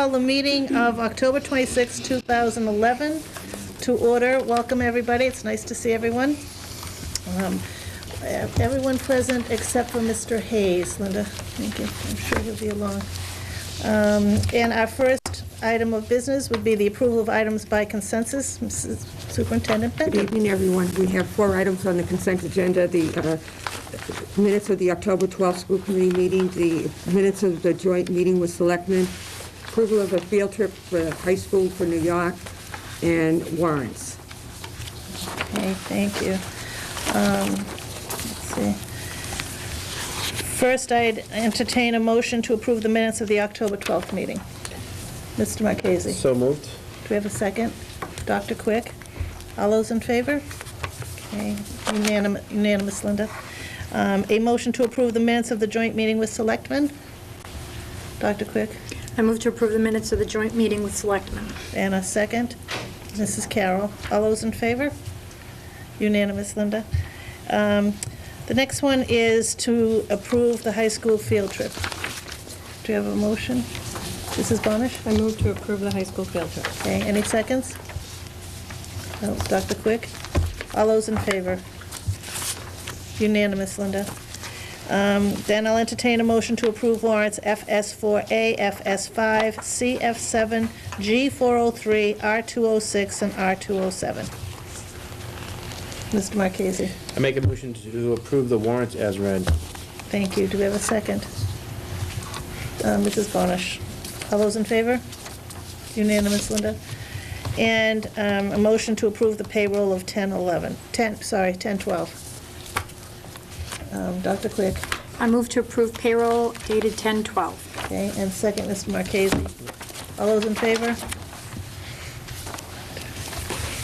call the meeting of October 26, 2011 to order. Welcome, everybody. It's nice to see everyone. Everyone present except for Mr. Hayes. Linda, thank you. I'm sure he'll be along. And our first item of business would be the approval of items by consensus. Mrs. Superintendent Benton. Good evening, everyone. We have 4 items on the consent agenda. The minutes of the October 12th school committee meeting, the minutes of the joint meeting with selectmen, approval of a field trip for the high school for New York, and warrants. Okay, thank you. Let's see. First, I'd entertain a motion to approve the minutes of the October 12th meeting. Mr. Marchese. So moved. Do we have a second? Dr. Quick? All those in favor? Okay, unanimous, Linda. A motion to approve the minutes of the joint meeting with selectmen. Dr. Quick? I move to approve the minutes of the joint meeting with selectmen. And a second? Mrs. Carroll. All those in favor? Unanimous, Linda. The next one is to approve the high school field trip. Do you have a motion? Mrs. Bonish? I move to approve the high school field trip. Okay, any seconds? No, Dr. Quick? All those in favor? Unanimous, Linda. Then I'll entertain a motion to approve warrants FS4A, FS5, CF7, G403, R206, and R207. Mr. Marchese. I make a motion to approve the warrants as read. Thank you. Do we have a second? Mrs. Bonish. All those in favor? Unanimous, Linda. And a motion to approve the payroll of 10/12. Dr. Quick. I move to approve payroll dated 10/12. Okay, and second, Mr. Marchese. All those in favor?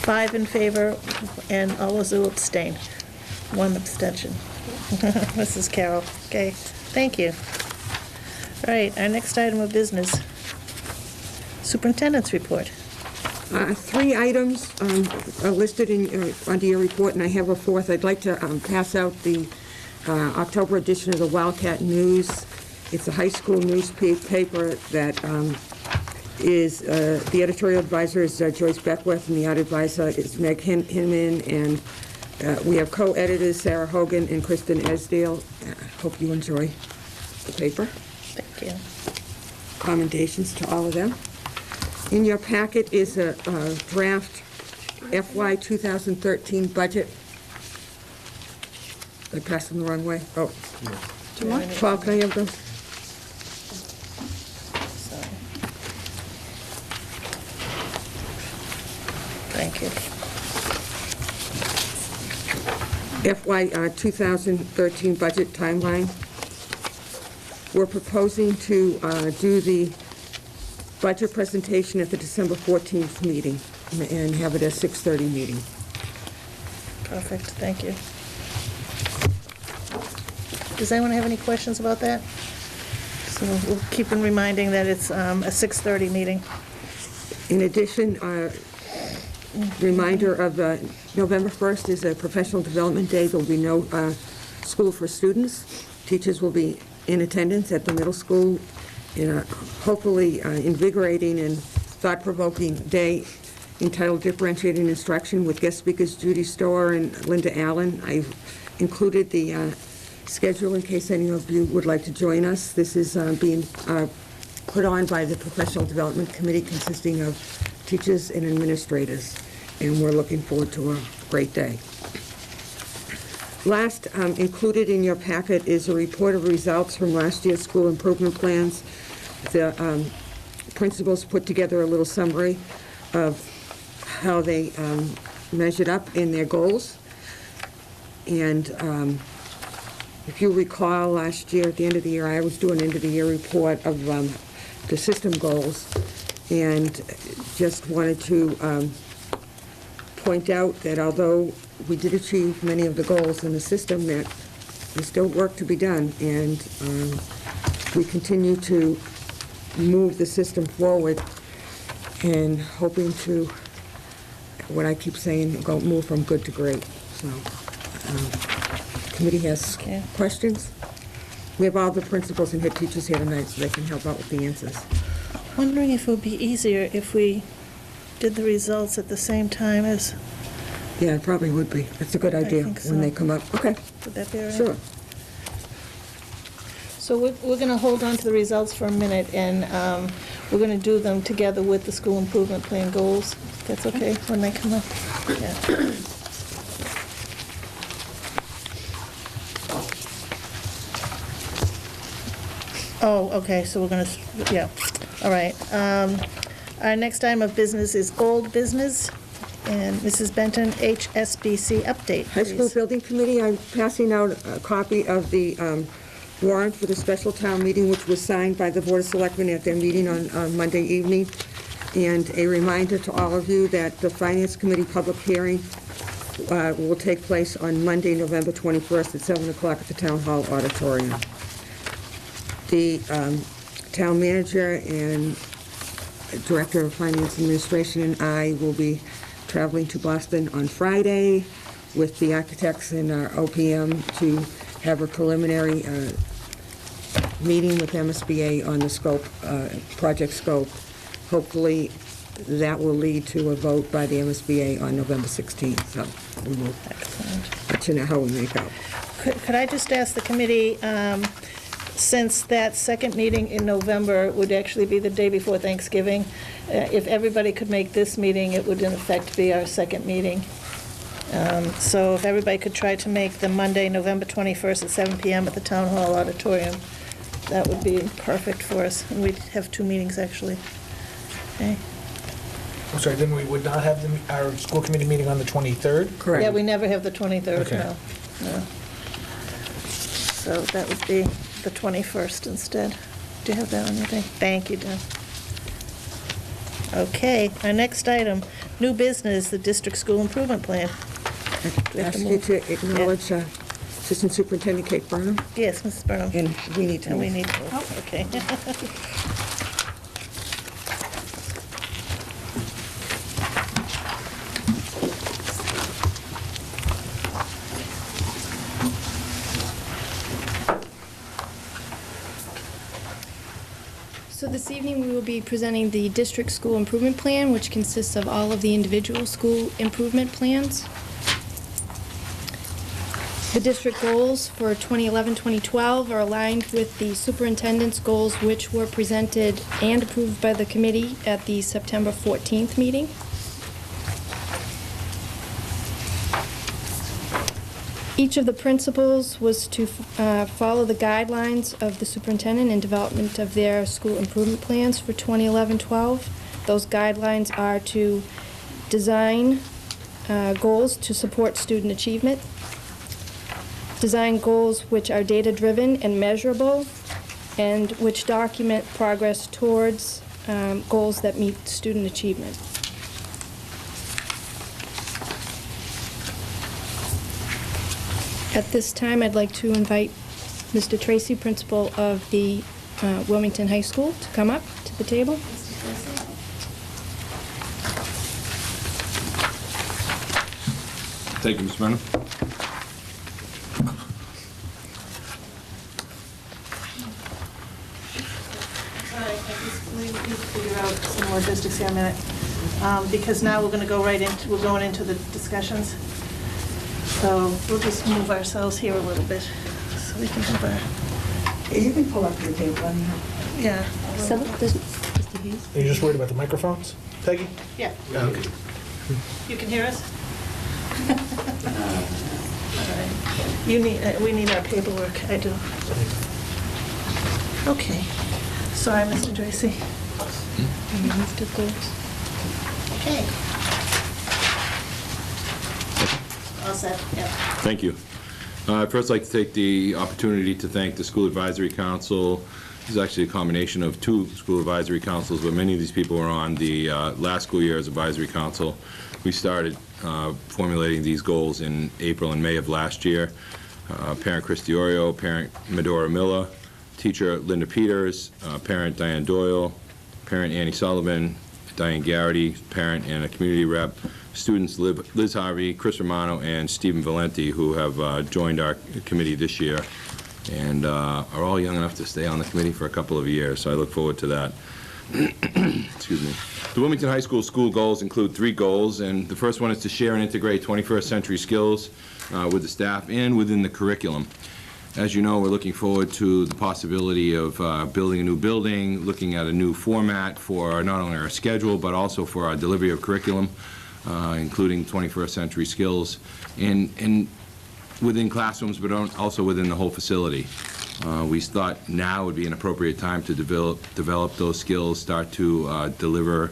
5 in favor, and all those who abstain. 1 abstention. Mrs. Carroll. Okay, thank you. All right, our next item of business. Superintendent's report. 3 items are listed under your report, and I have a 4th. I'd like to pass out the October edition of the Wildcat News. It's a high school newspaper that is, the editorial advisor is Joyce Beckwith, and the art advisor is Meg Hinman, and we have co-editors Sarah Hogan and Kristen Esdale. Hope you enjoy the paper. Thank you. Commendations to all of them. In your packet is a draft FY 2013 budget. I passed them the wrong way. Oh. Do you want? Paul, can I have those? Sorry. Thank you. FY 2013 budget timeline. We're proposing to do the budget presentation at the December 14th meeting and have it at 6:30 meeting. Perfect, thank you. Does anyone have any questions about that? So we'll keep on reminding that it's a 6:30 meeting. In addition, reminder of November 1st is a professional development day. There'll be no school for students. Teachers will be in attendance at the middle school in a hopefully invigorating and thought-provoking day entitled Differentiating Instruction with guest speakers Judy Stower and Linda Allen. I've included the schedule in case any of you would like to join us. This is being put on by the Professional Development Committee consisting of teachers and administrators, and we're looking forward to a great day. Last, included in your packet is a report of results from last year's school improvement plans. The principals put together a little summary of how they measured up in their goals. And if you recall, last year, at the end of the year, I was doing an end-of-the-year report of the system goals, and just wanted to point out that although we did achieve many of the goals in the system, that there's still work to be done, and we continue to move the system forward and hoping to, what I keep saying, move from good to great. So, committee has questions? We have all the principals and head teachers here tonight, so they can help out with the answers. Wondering if it would be easier if we did the results at the same time as, Yeah, it probably would be. That's a good idea think so. when they come up. Okay, would that be all right? sure. So we're going to hold on to the results for a minute, and we're going to do them together with the school improvement plan goals. That's okay when they come up? Yeah. Oh, okay, so we're going to, yeah, all right. Our next item of business is old business, and Mrs. Benton, HSBC update, High School please. Building Committee, I'm passing out a copy of the warrant for the special town meeting, which was signed by the Board of Selectmen at their meeting on Monday evening. And a reminder to all of you that the Finance Committee public hearing will take place on Monday, November 21st at 7 o'clock at the Town Hall Auditorium. The town manager and Director of Finance Administration and I will be traveling to Boston on Friday with the architects and our OPM to have a preliminary meeting with MSBA on the scope, project scope. Hopefully, that will lead to a vote by the MSBA on November 16th, so we will Excellent. let you know how we make out. Could I just ask the committee, since that second meeting in November would actually be the day before Thanksgiving, if everybody could make this meeting, it would in effect be our second meeting. So if everybody could try to make the Monday, November 21st at 7 PM at the Town Hall Auditorium, that would be perfect for us. And we'd have two meetings, actually. Okay? I'm sorry, then we would not have our school committee meeting on the 23rd? Correct. Yeah, we never have the 23rd, Okay. no. So that would be the 21st instead. Do you have that on your thing? Thank you, Dan. Okay, our next item, new business, the district school improvement plan. Do we have to Ask you move? to acknowledge Assistant Superintendent Kate Burnham, Yes, Mrs. Burnham. and we need to And we move. need to move, okay. So this evening, we will be presenting the district school improvement plan, which consists of all of the individual school improvement plans. The district goals for 2011-2012 are aligned with the superintendent's goals, which were presented and approved by the committee at the September 14th meeting. Each of the principals was to follow the guidelines of the superintendent in development of their school improvement plans for 2011-12. Those guidelines are to design goals to support student achievement, design goals which are data-driven and measurable, and which document progress towards goals that meet student achievement. At this time, I'd like to invite Mr. Tracy, principal of the Wilmington High School, to come up to the table. Thank you, Ms. Brennan. All right, we need to figure out some more logistics here in a minute, because now we're going to go right into, we're going into the discussions. So we'll just move ourselves here a little bit, so we can have our, You can pull up your table anyhow. yeah. Are you just worried about the microphones, Peggy? Yeah. Okay. You can hear us? All right. You need, we need our paperwork, I do. Okay. Sorry, Mr. Tracy. Okay. All set, yeah. Thank you. I'd first like to take the opportunity to thank the School Advisory Council. This is actually a combination of two school advisory councils, but many of these people were on the last school year's advisory council. We started formulating these goals in April and May of last year. Parent Chris Diorio, parent Medora Miller, teacher Linda Peters, parent Diane Doyle, parent Annie Sullivan, Diane Garrity, parent and a community rep, students Liz Harvey, Chris Romano, and Stephen Valenti, who have joined our committee this year and are all young enough to stay on the committee for a couple of years, so I look forward to that. Excuse me. The Wilmington High School school goals include 3 goals, and the first one is to share and integrate 21st century skills with the staff and within the curriculum. As you know, we're looking forward to the possibility of building a new building, looking at a new format for not only our schedule, but also for our delivery of curriculum, including 21st century skills, and within classrooms, but also within the whole facility. We thought now would be an appropriate time to develop those skills, start to deliver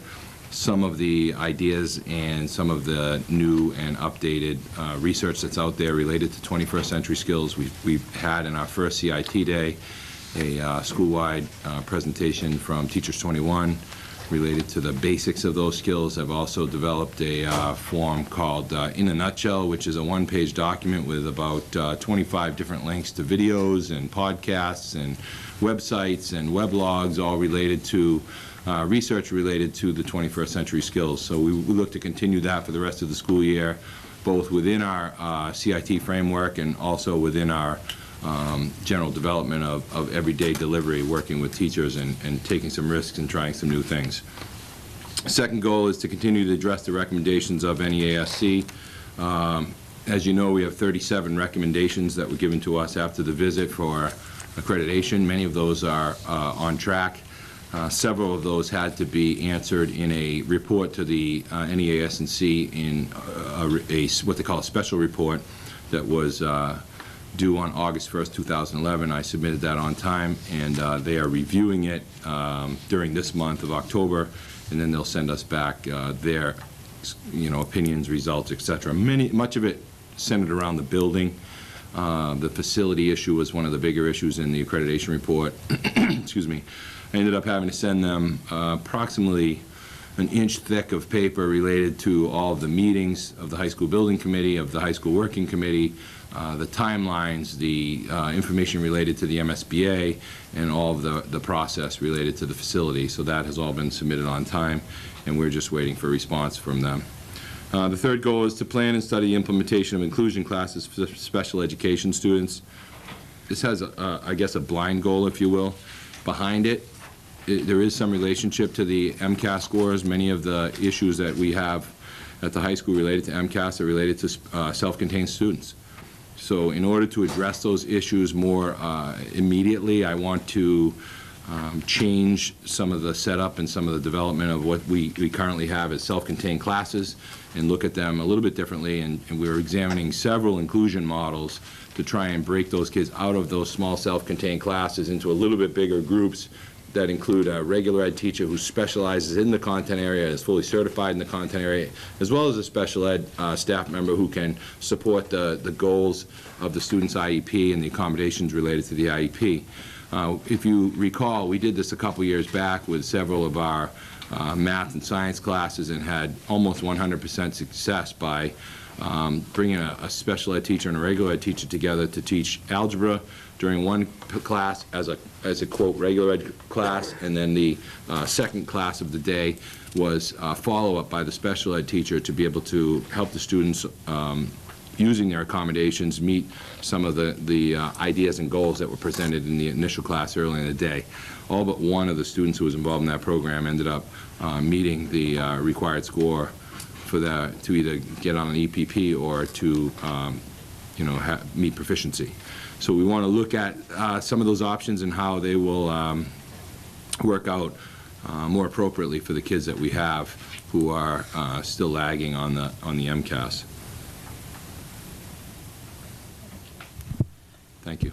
some of the ideas and some of the new and updated research that's out there related to 21st century skills. We've had in our first CIT day a school-wide presentation from Teachers 21 related to the basics of those skills. I've also developed a form called In a Nutshell, which is a one-page document with about 25 different links to videos and podcasts and websites and weblogs, all related to research related to the 21st century skills. So we look to continue that for the rest of the school year, both within our CIT framework and also within our general development of everyday delivery, working with teachers and taking some risks and trying some new things. Second goal is to continue to address the recommendations of NEASC. As you know, we have 37 recommendations that were given to us after the visit for accreditation. Many of those are on track. Several of those had to be answered in a report to the NEASC in what they call a special report that was due on August 1st, 2011. I submitted that on time, and they are reviewing it during this month of October, and then they'll send us back their, opinions, results, etc. Much of it centered around the building. The facility issue was one of the bigger issues in the accreditation report. Excuse me. I ended up having to send them approximately an inch thick of paper related to all of the meetings of the high school building committee, of the high school working committee, the timelines, the information related to the MSBA, and all of the process related to the facility. So that has all been submitted on time, and we're just waiting for a response from them. The third goal is to plan and study the implementation of inclusion classes for special education students. This has, I guess, a blind goal, if you will, behind it. There is some relationship to the MCAS scores. Many of the issues that we have at the high school related to MCAS are related to self-contained students. So in order to address those issues more immediately, I want to change some of the setup and some of the development of what we currently have as self-contained classes and look at them a little bit differently. And we're examining several inclusion models to try and break those kids out of those small self-contained classes into a little bit bigger groups that include a regular ed teacher who specializes in the content area, is fully certified in the content area, as well as a special ed staff member who can support the goals of the student's IEP and the accommodations related to the IEP. If you recall, we did this a couple years back with several of our math and science classes and had almost 100% success by bringing a special ed teacher and a regular ed teacher together to teach algebra during one class as a quote regular ed class, and then the second class of the day was follow-up by the special ed teacher to be able to help the students using their accommodations meet some of the ideas and goals that were presented in the initial class early in the day. All but one of the students who was involved in that program ended up meeting the required score for that to either get on an EPP or to meet proficiency. So we want to look at some of those options and how they will work out more appropriately for the kids that we have who are still lagging on the MCAS. Thank you.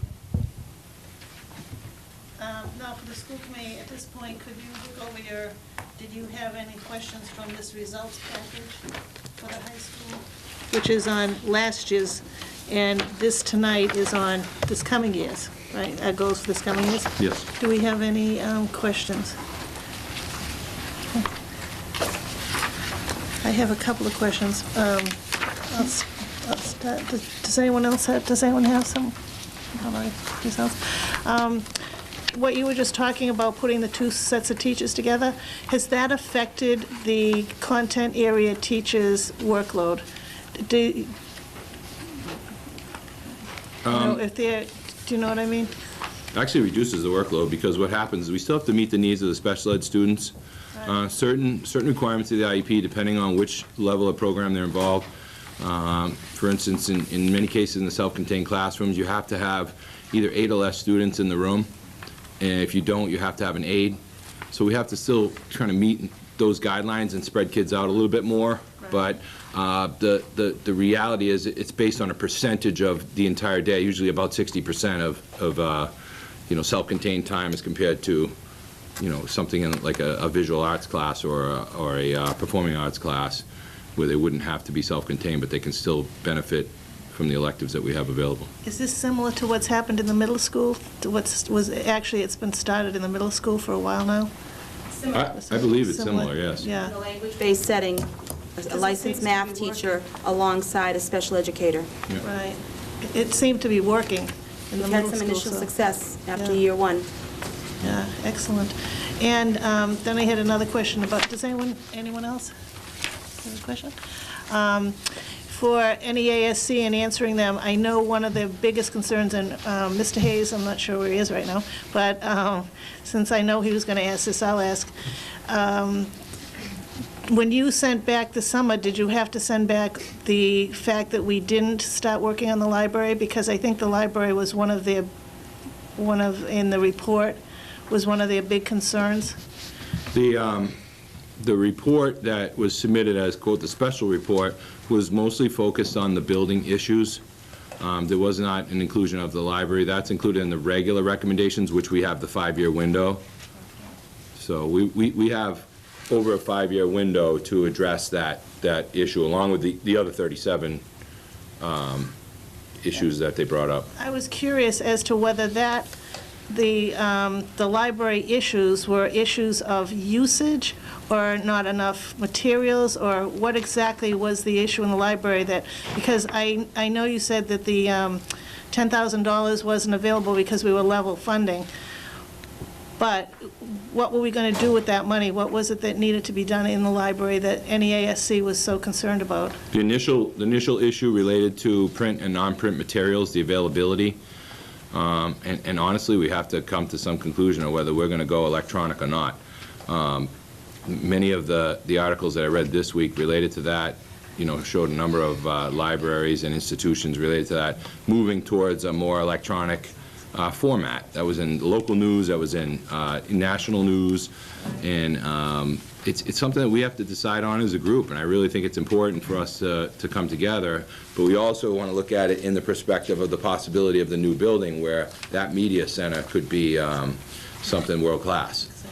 Now, for the school committee, at this point, could you look over did you have any questions from this results package for the high school? Which is on last year's, and this tonight is on this coming year's, right? That goes for this coming year's? Yes. Do we have any questions? I have a couple of questions. I'll start. Does anyone have some? All right, results. What you were just talking about, putting the two sets of teachers together, has that affected the content area teachers' workload? Do you know what I mean? actually reduces the workload, because what happens is we still have to meet the needs of the special ed students. Certain requirements of the IEP, depending on which level of program they're involved. For instance, in many cases in the self-contained classrooms, you have to have either 8 or less students in the room, and if you don't, you have to have an aide. So we have to still try to meet those guidelines and spread kids out a little bit more. But the reality is it's based on a percentage of the entire day, usually about 60% of self-contained time as compared to something in like a visual arts class or a performing arts class, where they wouldn't have to be self-contained, but they can still benefit from the electives that we have available. Is this similar to what's happened in the middle school? To it's been started in the middle school for a while now? I believe it's similar, yes. Yeah. In a language-based setting, a licensed math teacher alongside a special educator. Right. It seemed to be working in the We've middle had school. some initial so- success after Yeah. year 1. Yeah, excellent. And then I had another question about, does anyone else have a question? For NEASC and answering them, I know one of the biggest concerns, and Mr. Hayes, I'm not sure where he is right now, but since I know he was going to ask this, I'll ask. When you sent back the summer, did you have to send back the fact that we didn't start working on the library? Because I think the library was in the report, was one of their big concerns. The report that was submitted as, quote, the special report, was mostly focused on the building issues. There was not an inclusion of the library. That's included in the regular recommendations, which we have the 5-year window. So we have over a 5-year window to address that issue, along with the other 37 issues that they brought up. I was curious as to whether the library issues were issues of usage or not enough materials, or what exactly was the issue in the library because I know you said that the $10,000 wasn't available because we were level funding, but what were we going to do with that money? What was it that needed to be done in the library that NEASC was so concerned about? The initial issue related to print and non-print materials, the availability. And honestly, we have to come to some conclusion of whether we're going to go electronic or not. Many of the articles that I read this week related to that, showed a number of libraries and institutions related to that moving towards a more electronic format. That was in local news, that was in national news, and it's something that we have to decide on as a group, and I really think it's important for us to come together, but we also want to look at it in the perspective of the possibility of the new building, where that media center could be something world-class. Exactly.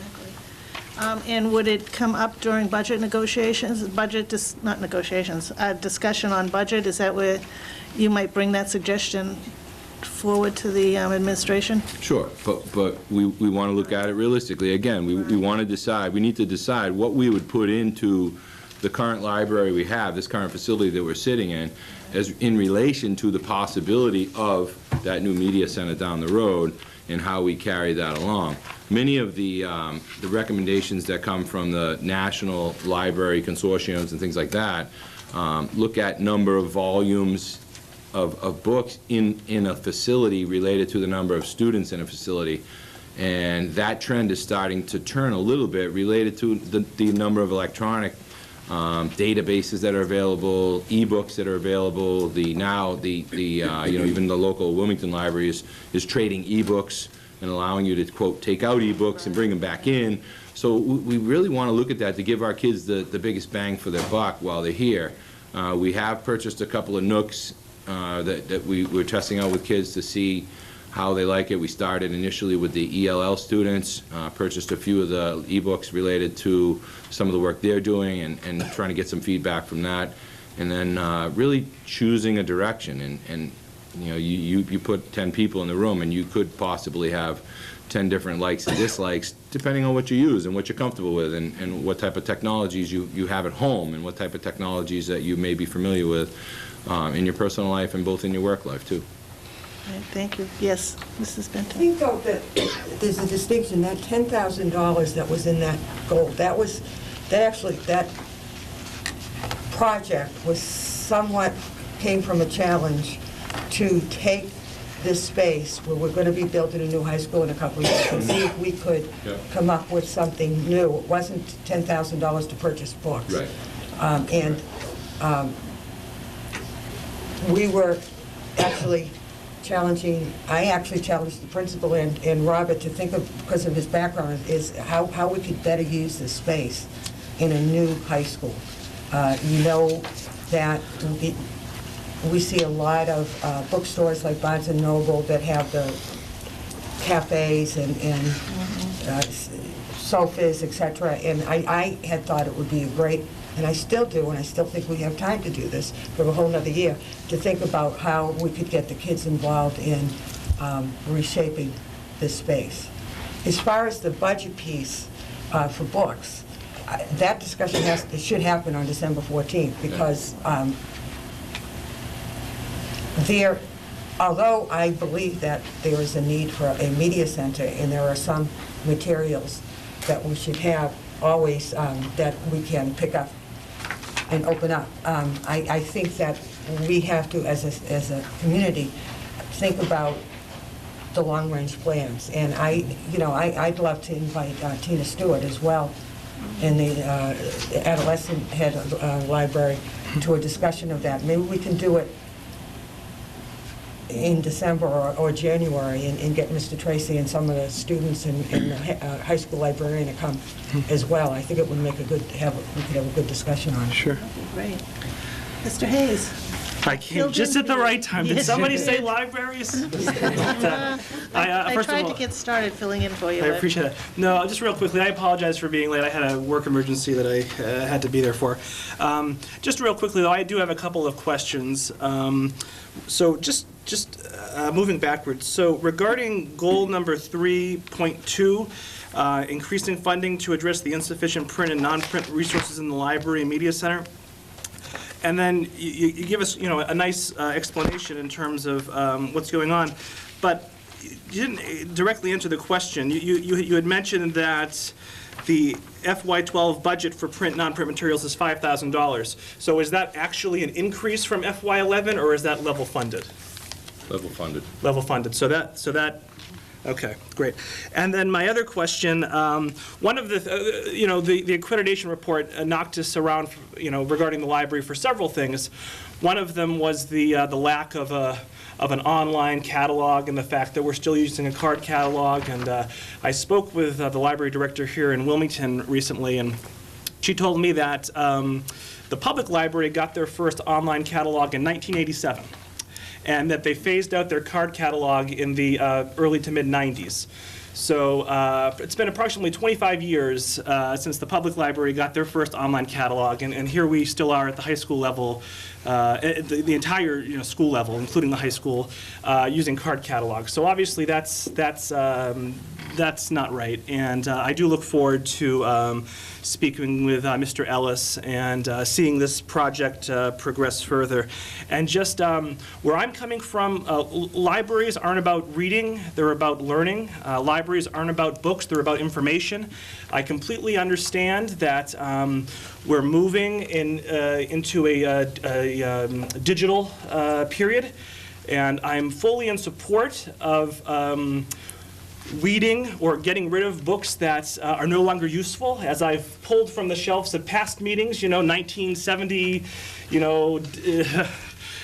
And would it come up during budget negotiations, not negotiations, discussion on budget? Is that where you might bring that suggestion forward to the administration? Sure, but we want to look at it realistically. Again, we need to decide what we would put into the current library we have, this current facility that we're sitting in, as in relation to the possibility of that new media center down the road, and how we carry that along. Many of the recommendations that come from the National Library Consortiums and things like that look at number of volumes of books in a facility related to the number of students in a facility. And that trend is starting to turn a little bit related to the number of electronic databases that are available, e-books that are available. Even the local Wilmington library is trading e-books and allowing you to, quote, take out e-books and bring them back in. So we really want to look at that to give our kids the biggest bang for their buck while they're here. We have purchased a couple of Nooks that we're testing out with kids to see how they like it. We started initially with the ELL students, purchased a few of the e-books related to some of the work they're doing, and trying to get some feedback from that, and then really choosing a direction. And you put 10 people in the room, and you could possibly have 10 different likes and dislikes, depending on what you use and what you're comfortable with, and what type of technologies you have at home, and what type of technologies that you may be familiar with in your personal life and both in your work life, too. Right, thank you. Yes, Mrs. I Benton. think, though, that there's a distinction. That $10,000 that was in that goal, that project was somewhat, came from a challenge to take this space where we're going to be building a new high school in a couple of years and see if we could come up with something new. It wasn't $10,000 to purchase books. Right. We were actually I actually challenged the principal and Robert to think of, because of his background, is how we could better use this space in a new high school. You know that we see a lot of bookstores like Barnes & Noble that have the cafes and sofas, et cetera, and I had thought it would be a great, and I still do, and I still think we have time to do this for a whole nother year, to think about how we could get the kids involved in reshaping this space. As far as the budget piece for books, that discussion should happen on December 14th, because although I believe that there is a need for a media center, and there are some materials that we should have always that we can pick up and open up. I think that we have to, as a community, think about the long-range plans. And I'd love to invite Tina Stewart as well, in the adolescent head library, to a discussion of that. Maybe we can do it in December or January, and get Mr. Tracy and some of the students and the high school librarian to come as well. I think it would make we could have a good discussion on it. Sure. Great. Mr. Hayes? I came just at the right time. Did Yes, somebody you say did. libraries? I First of tried all, to get started filling in for you. I but- appreciate it. No, just real quickly, I apologize for being late. I had a work emergency that I had to be there for. Just real quickly, though, I do have a couple of questions. So just moving backwards. So regarding goal number 3.2, increasing funding to address the insufficient print and non-print resources in the library and media center. And then you give us, a nice explanation in terms of what's going on, but you didn't directly answer the question. You had mentioned that the FY12 budget for print, non-print materials is $5,000. So is that actually an increase from FY11, or is that level funded? Level funded. Level funded. So that. Okay, great. And then my other question, one of the, the accreditation report knocked us around, regarding the library for several things. One of them was the lack of an online catalog and the fact that we're still using a card catalog. And I spoke with the library director here in Wilmington recently, and she told me that the public library got their first online catalog in 1987. And that they phased out their card catalog in the early to mid-90s. So it's been approximately 25 years since the public library got their first online catalog, and here we still are at the high school level, the entire school level, including the high school, using card catalogs. So obviously that's not right, and I do look forward to speaking with Mr. Ellis and seeing this project progress further. And just where I'm coming from, libraries aren't about reading, they're about learning. Libraries aren't about books, they're about information. I completely understand that we're moving into a digital period, and I'm fully in support of reading or getting rid of books that are no longer useful. As I've pulled from the shelves at past meetings, 1970,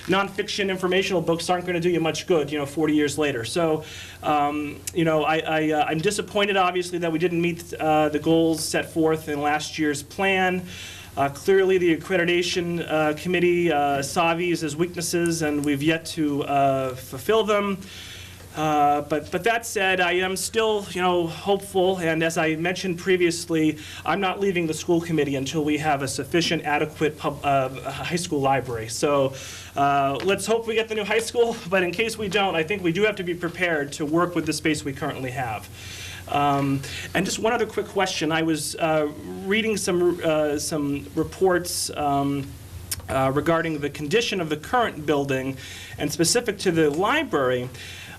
nonfiction informational books aren't going to do you much good, 40 years later. So, I'm disappointed, obviously, that we didn't meet the goals set forth in last year's plan. Clearly, the Accreditation Committee saw these as weaknesses, and we've yet to fulfill them. But that said, I am still, hopeful, and as I mentioned previously, I'm not leaving the school committee until we have a sufficient, adequate high school library. So let's hope we get the new high school, but in case we don't, I think we do have to be prepared to work with the space we currently have. And just one other quick question. I was reading some reports regarding the condition of the current building, and specific to the library.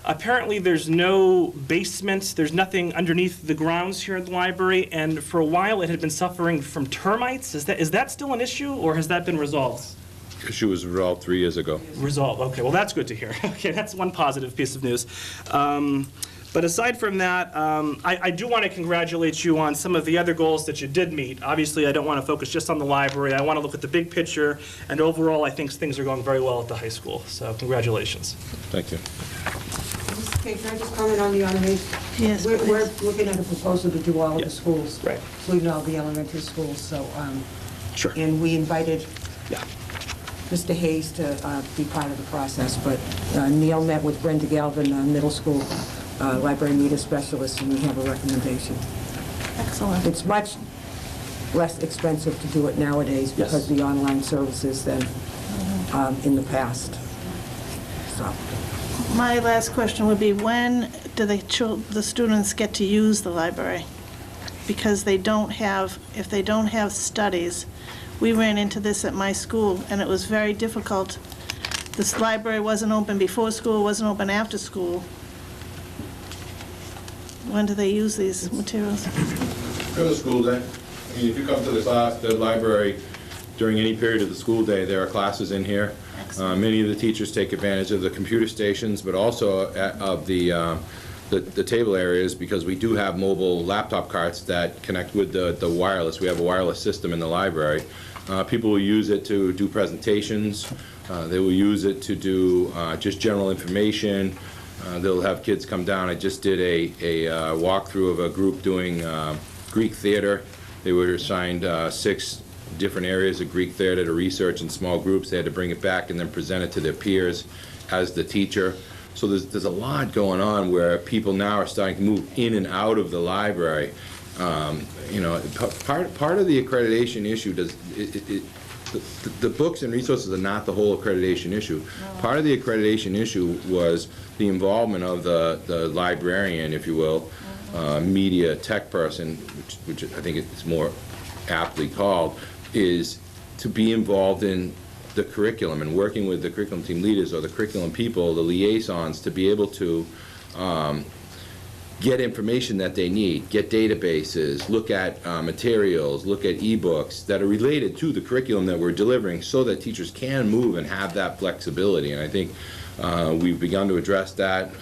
Apparently there's no basement, there's nothing underneath the grounds here at the library, and for a while it had been suffering from termites. Is that still an issue, or has that been resolved? Issue was resolved 3 years ago. Resolved, okay, well, that's good to hear. Okay, that's one positive piece of news. But aside from that, I do want to congratulate you on some of the other goals that you did meet. Obviously, I don't want to focus just on the library. I want to look at the big picture, and overall, I think things are going very well at the high school. So congratulations. Thank you. Okay, can I just comment on the automation? Yes, We're looking at a proposal to do all of the schools. Right. Including all the elementary schools, so, Sure. and we invited Yeah. Mr. Hayes to be part of the process, but Neil met with Brenda Galvin, middle school library media specialist, and we have a recommendation. excellent. It's much less expensive to do it nowadays because of the online services than in the past. So, My last question would be, when do the students get to use the library? Because they don't have, if they don't have studies, we ran into this at my school, and it was very difficult. This library wasn't open before school, wasn't open after school. When do they use these materials? For the school day. I mean, if you come to the library during any period of the school day, there are classes in here. Many of the teachers take advantage of the computer stations, but also of the table areas, because we do have mobile laptop carts that connect with the wireless. We have a wireless system in the library. People will use it to do presentations. They will use it to do just general information. They'll have kids come down. I just did a walkthrough of a group doing Greek theater. They were assigned 6 different areas of Greek theater to research in small groups. They had to bring it back and then present it to their peers as the teacher. So there's a lot going on where people now are starting to move in and out of the library. You know, part of the accreditation issue the books and resources are not the whole accreditation issue. Part of the accreditation issue was the involvement of the librarian, if you will, media tech person, which I think it's more aptly called, is to be involved in the curriculum and working with the curriculum team leaders or the curriculum people, the liaisons, to be able to get information that they need, get databases, look at materials, look at ebooks that are related to the curriculum that we're delivering, so that teachers can move and have that flexibility. And I think we've begun to address that.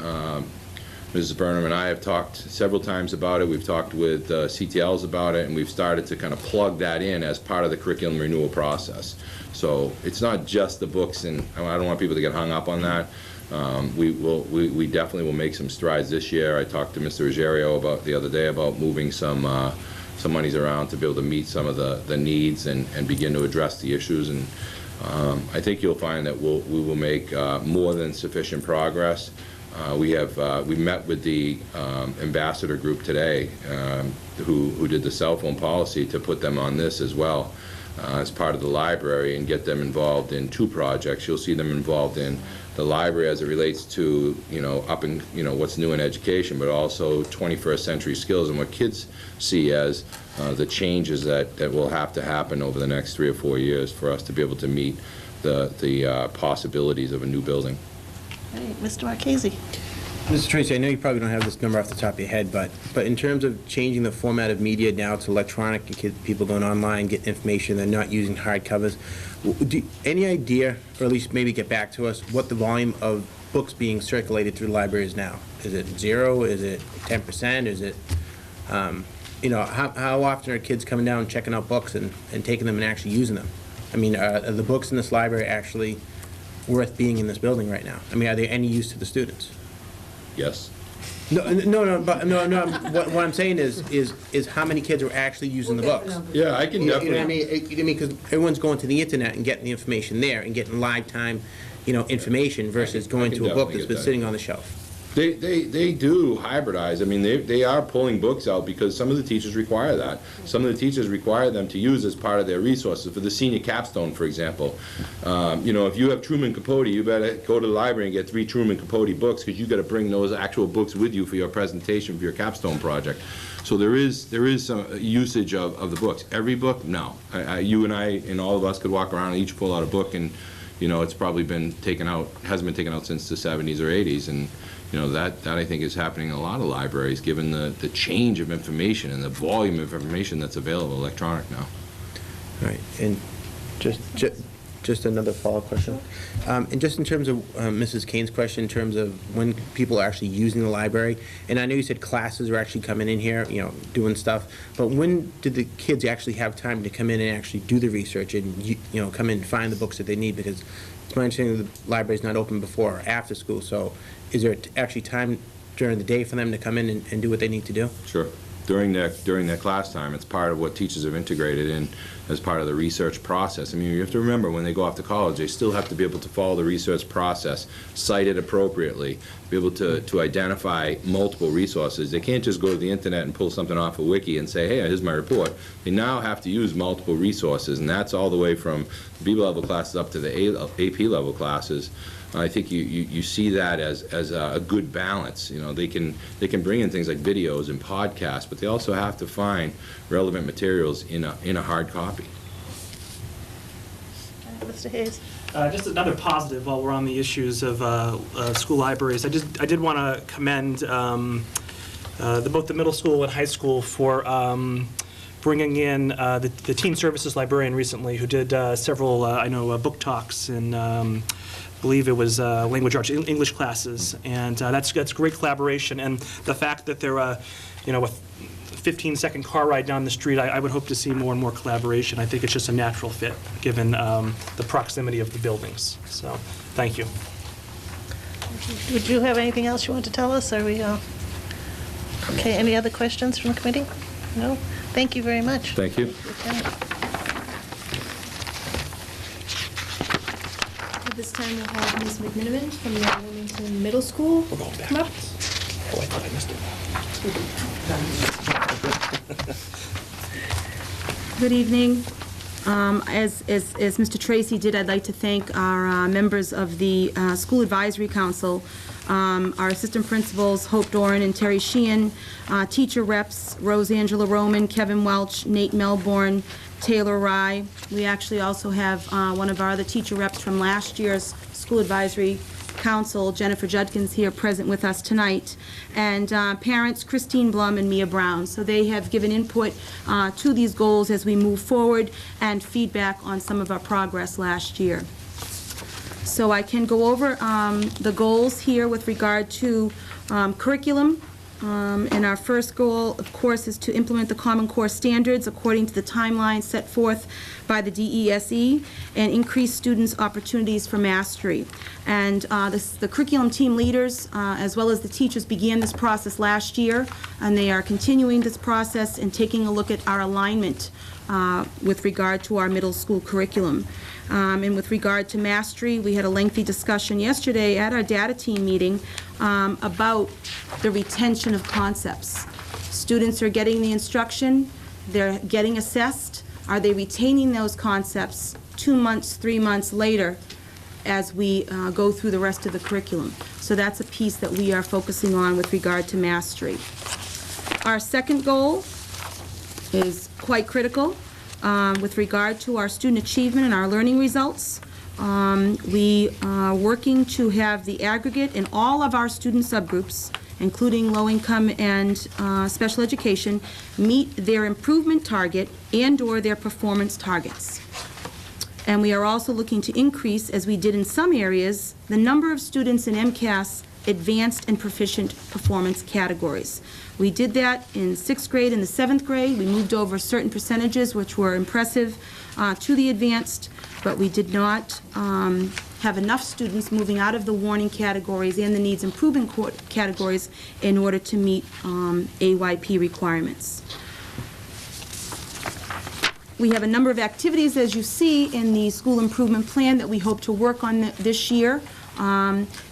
Mrs. Burnham and I have talked several times about it. We've talked with CTLs about it, and we've started to kind of plug that in as part of the curriculum renewal process. So it's not just the books, and I don't want people to get hung up on that. We definitely will make some strides this year. I talked to Mr. Ruggiero the other day about moving some monies around to be able to meet some of the needs and begin to address the issues. And I think you'll find that we will make more than sufficient progress. We met with the ambassador group today, who did the cell phone policy, to put them on this as well as part of the library and get them involved in 2 projects. You'll see them involved in the library as it relates to, what's new in education, but also 21st century skills and what kids see as the changes that will have to happen over the next 3 or 4 years for us to be able to meet the possibilities of a new building. Hey, Mr. Marchese. Mr. Tracy, I know you probably don't have this number off the top of your head, but in terms of changing the format of media now to electronic and people going online, getting information, they're not using hard covers, any idea, or at least maybe get back to us, what the volume of books being circulated through the library is now? Is it 0? Is it 10%? Is it, how often are kids coming down and checking out books and taking them and actually using them? I mean, are the books in this library actually worth being in this building right now? I mean, are they any use to the students? Yes. No. What I'm saying is how many kids are actually using the books? Yeah, I can definitely. I mean, because everyone's going to the internet and getting the information there and getting live time, information versus going to a book that's been sitting on the shelf. They do hybridize. I mean, they are pulling books out because some of the teachers require that. Some of the teachers require them to use as part of their resources. For the senior capstone, for example, if you have Truman Capote, you better go to the library and get 3 Truman Capote books, because you got to bring those actual books with you for your presentation for your capstone project. So there is some usage of the books. Every book, no. You and I and all of us could walk around and each pull out a book, and it's probably been taken out, hasn't been taken out since the 70s or 80s, and that I think is happening in a lot of libraries, given the change of information and the volume of information that's available electronic now. Right, and just Just another follow-up question. And just in terms of Mrs. Kane's question, in terms of when people are actually using the library, and I know you said classes are actually coming in here, doing stuff, but when did the kids actually have time to come in and actually do the research and, come in and find the books that they need? Because it's my understanding that the library's not open before or after school, so is there actually time during the day for them to come in and do what they need to do? Sure. During their class time, it's part of what teachers have integrated in as part of the research process. I mean, you have to remember, when they go off to college, they still have to be able to follow the research process, cite it appropriately, be able to identify multiple resources. They can't just go to the internet and pull something off a wiki and say, hey, here's my report. They now have to use multiple resources, and that's all the way from B level classes up to the AP level classes. I think you see that as a good balance. They can bring in things like videos and podcasts, but they also have to find relevant materials in a hard copy. Mr. Hayes? Just another positive while we're on the issues of school libraries. I did want to commend both the middle school and high school for bringing in the teen services librarian recently, who did several book talks and I believe it was language arts English classes, and that's great collaboration. And the fact that they're a 15-second car ride down the street, I would hope to see more and more collaboration. I think it's just a natural fit given the proximity of the buildings. So, thank you. Would you have anything else you want to tell us? Are we okay? Any other questions from the committee? No. Thank you very much. Thank you. Lieutenant. At this time, we'll have Ms. McMiniman from the Wilmington Middle School We're going back. come up. Oh, I thought I missed it. Good evening. As Mr. Tracy did, I'd like to thank our members of the School Advisory Council, our assistant principals, Hope Doran and Terry Sheehan, teacher reps, Rose Angela Roman, Kevin Welch, Nate Melbourne, Taylor Rye. We actually also have one of our other teacher reps from last year's School Advisory Council, Jennifer Judkins, here present with us tonight, and parents Christine Blum and Mia Brown. So they have given input to these goals as we move forward and feedback on some of our progress last year. So I can go over the goals here with regard to curriculum. And our first goal, of course, is to implement the Common Core standards according to the timeline set forth by the DESE and increase students' opportunities for mastery. And the curriculum team leaders, as well as the teachers, began this process last year, and they are continuing this process and taking a look at our alignment with regard to our middle school curriculum. And with regard to mastery, we had a lengthy discussion yesterday at our data team meeting about the retention of concepts. Students are getting the instruction, they're getting assessed. Are they retaining those concepts 2 months, 3 months later as we go through the rest of the curriculum? So that's a piece that we are focusing on with regard to mastery. Our second goal is quite critical. With regard to our student achievement and our learning results, we are working to have the aggregate in all of our student subgroups, including low income and special education, meet their improvement target and/or their performance targets. And we are also looking to increase, as we did in some areas, the number of students in MCAS advanced and proficient performance categories. We did that in 6th grade and the 7th grade. We moved over certain percentages, which were impressive, to the advanced, but we did not have enough students moving out of the warning categories and the needs improvement categories in order to meet AYP requirements. We have a number of activities, as you see, in the school improvement plan that we hope to work on this year.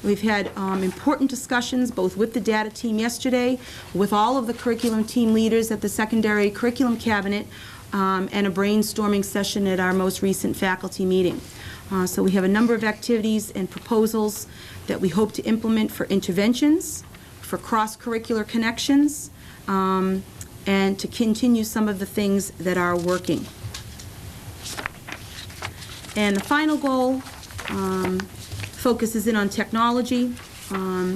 We've had important discussions both with the data team yesterday, with all of the curriculum team leaders at the secondary curriculum cabinet, and a brainstorming session at our most recent faculty meeting. So we have a number of activities and proposals that we hope to implement for interventions, for cross-curricular connections, and to continue some of the things that are working. And the final goal focuses in on technology.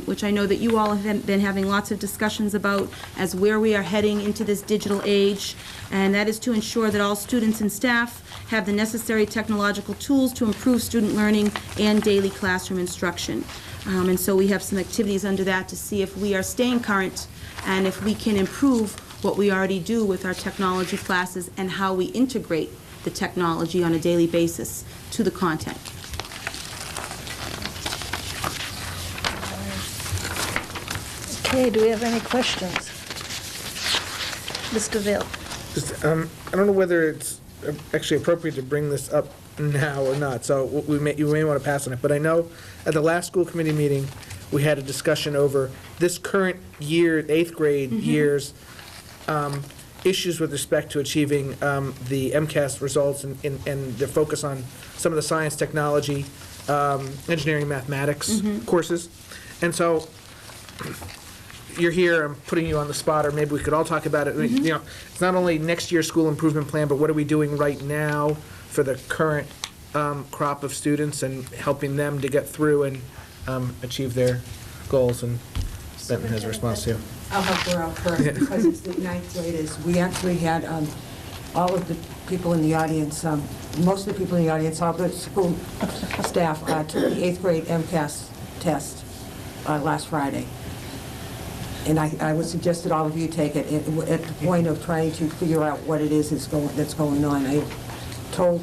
which I know that you all have been having lots of discussions about as where we are heading into this digital age, and that is to ensure that all students and staff have the necessary technological tools to improve student learning and daily classroom instruction. And so we have some activities under that to see if we are staying current and if we can improve what we already do with our technology classes and how we integrate the technology on a daily basis to the content. Okay, do we have any questions? Mr. Vail? Just, I don't know whether it's actually appropriate to bring this up now or not, so you may want to pass on it, but I know at the last school committee meeting, we had a discussion over this current year, 8th grade year's issues with respect to achieving the MCAS results and the focus on some of the science, technology, engineering, mathematics courses. And so you're here, I'm putting you on the spot, or maybe we could all talk about it. You know, it's not only next year's school improvement plan, but what are we doing right now for the current crop of students and helping them to get through and achieve their goals? And Benton has a response to. I'll help her out first, because it's the 9th graders. We actually had all of the people in the audience, most of the people in the audience, all the school staff took the 8th grade MCAS test last Friday. And I would suggest that all of you take it at the point of trying to figure out what it is that's going on. I told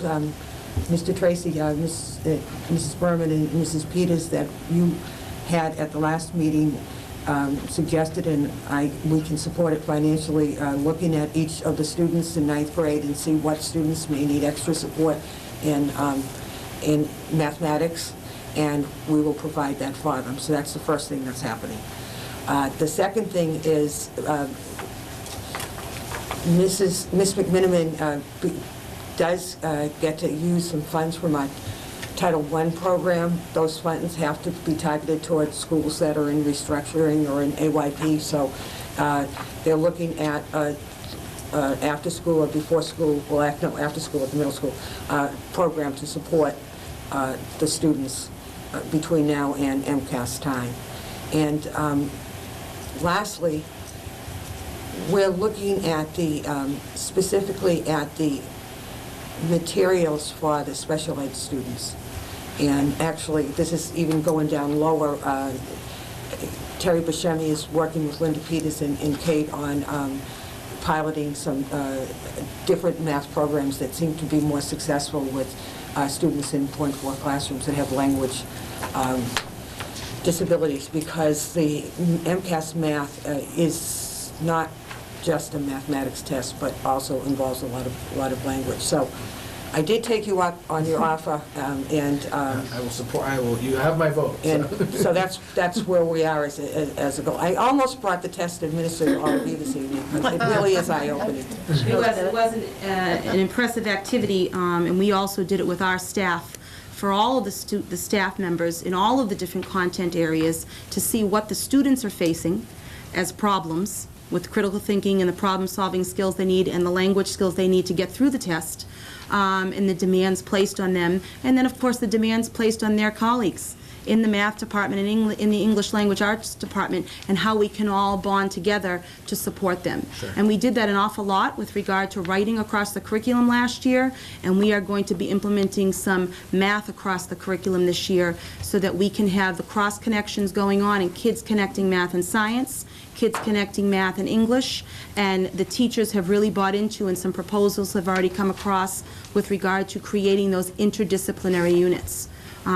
Mr. Tracy, Mrs. Berman, and Mrs. Peters that you had at the last meeting suggested, and we can support it financially, looking at each of the students in 9th grade and see what students may need extra support in mathematics, and we will provide that for them. So that's the first thing that's happening. The second thing is Miss McMiniman does get to use some funds from our Title I program. Those funds have to be targeted towards schools that are in restructuring or in AYP, so they're looking at after school or before school, well, no, after school at the middle school program to support the students between now and MCAS time. And lastly, we're looking at the, specifically at the materials for the special ed students. And actually, this is even going down lower. Terry Buscemi is working with Linda Peters and Kate on piloting some different math programs that seem to be more successful with students in .4 classrooms that have language disabilities, because the MCAS math is not just a mathematics test, but also involves a lot of language. So I did take you up on your offer, and I will support. You have my vote. And so that's where we are as a goal. I almost brought the test administrator all of you this evening, because it really is eye-opening. It was an impressive activity, and we also did it with our staff, for all of the staff members in all of the different content areas, to see what the students are facing as problems with critical thinking and the problem-solving skills they need and the language skills they need to get through the test, and the demands placed on them, and then of course the demands placed on their colleagues in the math department and in the English language arts department, and how we can all bond together to support them. Sure. And we did that an awful lot with regard to writing across the curriculum last year, and we are going to be implementing some math across the curriculum this year so that we can have the cross connections going on and kids connecting math and science, kids connecting math and English, and the teachers have really bought into, and some proposals have already come across with regard to creating those interdisciplinary units.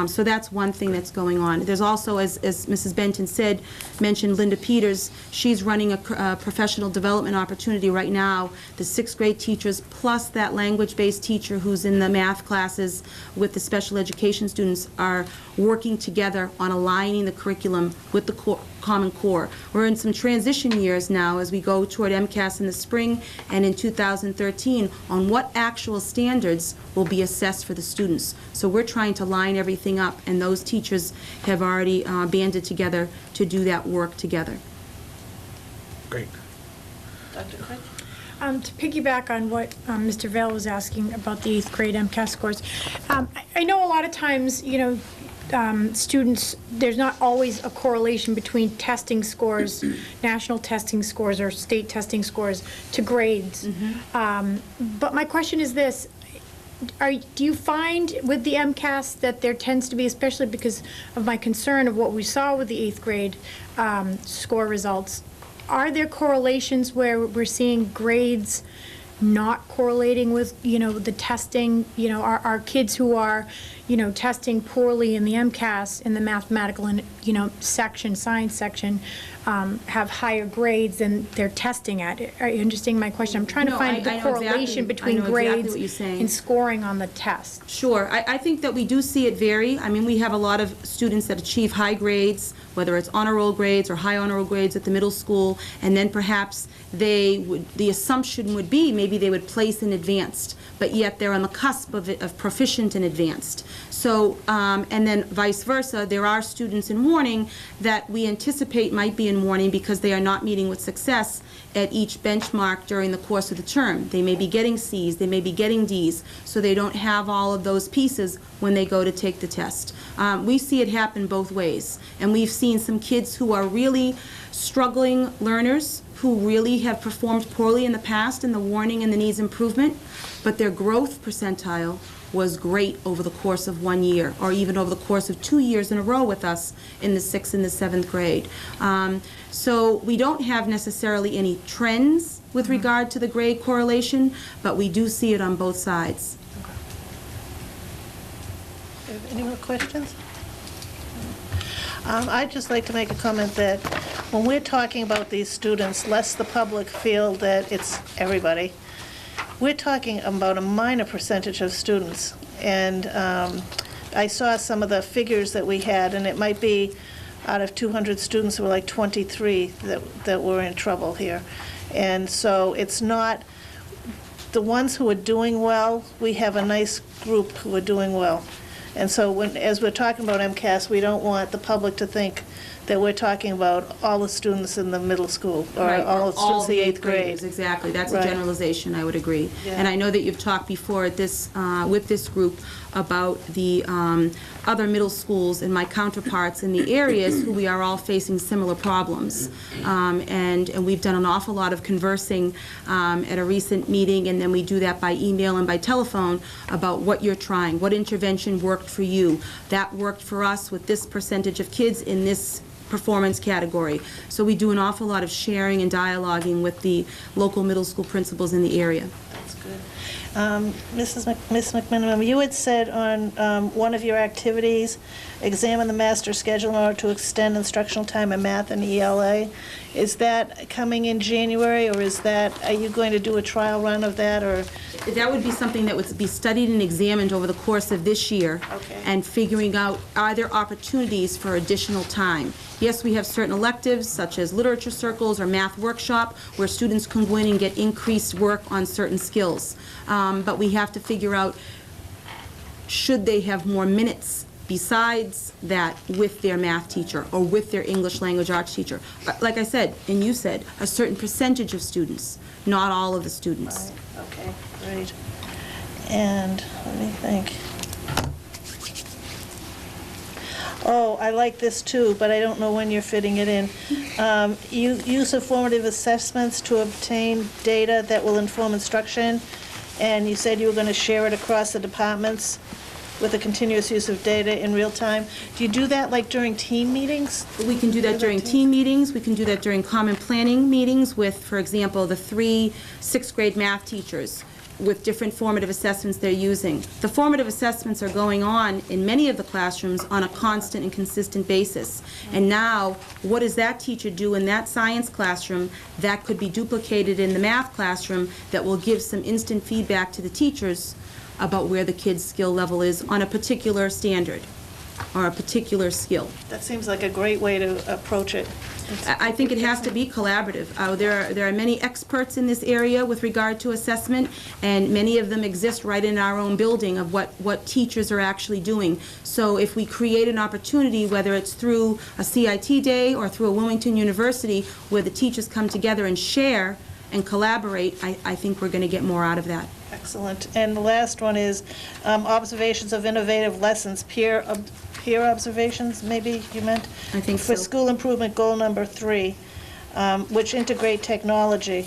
So that's one thing that's going on. There's also, as Mrs. Benton said, mentioned Linda Peters. She's running a professional development opportunity right now. The 6th grade teachers plus that language-based teacher who's in the math classes with the special education students are working together on aligning the curriculum with the Common Core. We're in some transition years now as we go toward MCAS in the spring and in 2013 on what actual standards will be assessed for the students. So we're trying to line everything up, and those teachers have already banded together to do that work together. Great. Dr. Craig? To piggyback on what Mr. Vail was asking about the 8th grade MCAS scores, I know a lot of times, you know, students, there's not always a correlation between testing scores, national testing scores or state testing scores to grades. But my question is this, do you find with the MCAS that there tends to be, especially because of my concern of what we saw with the 8th grade score results, are there correlations where we're seeing grades not correlating with, the testing? Are kids who are, testing poorly in the MCAS, in the mathematical and, science section, have higher grades than they're testing at? Are you understanding my question? I'm trying to find the correlation between grades and scoring on the test. Sure. I think that we do see it vary. I mean, we have a lot of students that achieve high grades, whether it's honor roll grades or high honor roll grades at the middle school, and then perhaps the assumption would be maybe they would place in advanced, but yet they're on the cusp of proficient and advanced. So, and then vice versa, there are students in warning that we anticipate might be in warning because they are not meeting with success at each benchmark during the course of the term. They may be getting C's, they may be getting D's, so they don't have all of those pieces when they go to take the test. We see it happen both ways, and we've seen some kids who are really struggling learners who really have performed poorly in the past in the warning and the needs improvement, but their growth percentile was great over the course of 1 year, or even over the course of 2 years in a row with us in the 6th and the 7th grade. So we don't have necessarily any trends with regard to the grade correlation, but we do see it on both sides. Any more questions? I'd just like to make a comment that when we're talking about these students, lest the public feel that it's everybody, we're talking about a minor percentage of students. And I saw some of the figures that we had, and it might be out of 200 students, there were like 23 that were in trouble here. And so it's not the ones who are doing well, we have a nice group who are doing well. And so as we're talking about MCAS, we don't want the public to think that we're talking about all the students in the middle school, or Right, all the students in the 8th grade. graders, exactly. That's Right. a generalization, I would agree. Yeah. And I know that you've talked before at this, with this group about the other middle schools and my counterparts in the areas who we are all facing similar problems. And we've done an awful lot of conversing at a recent meeting, and then we do that by email and by telephone about what you're trying, what intervention worked for you. That worked for us with this percentage of kids in this performance category. So we do an awful lot of sharing and dialoguing with the local middle school principals in the area. That's good. Ms. McMiniman, you had said on one of your activities, examine the master schedule in order to extend instructional time in math and ELA. Is that coming in January, or are you going to do a trial run of that, or? That would be something that would be studied and examined over the course of this year. Okay. And figuring out, are there opportunities for additional time? Yes, we have certain electives, such as literature circles or math workshop, where students can go in and get increased work on certain skills. But we have to figure out, should they have more minutes besides that with their math teacher or with their English language arts teacher? Like I said, and you said, a certain percentage of students, not all of the students. Right. Okay, great. And let me think. Oh, I like this too, but I don't know when you're fitting it in. Use of formative assessments to obtain data that will inform instruction, and you said you were going to share it across the departments with a continuous use of data in real time. Do you do that like during team meetings? We can do that during team meetings. We can do that during common planning meetings with, for example, the 3 6th grade math teachers with different formative assessments they're using. The formative assessments are going on in many of the classrooms on a constant and consistent basis. And now, what does that teacher do in that science classroom that could be duplicated in the math classroom that will give some instant feedback to the teachers about where the kid's skill level is on a particular standard or a particular skill? That seems like a great way to approach it. I think it has to be collaborative. There are many experts in this area with regard to assessment, and many of them exist right in our own building of what teachers are actually doing. So if we create an opportunity, whether it's through a CIT day or through a Wilmington University, where the teachers come together and share and collaborate, I think we're going to get more out of that. Excellent. And the last one is observations of innovative lessons, peer peer observations, maybe you meant? I think For so. school improvement goal number 3, which integrate technology.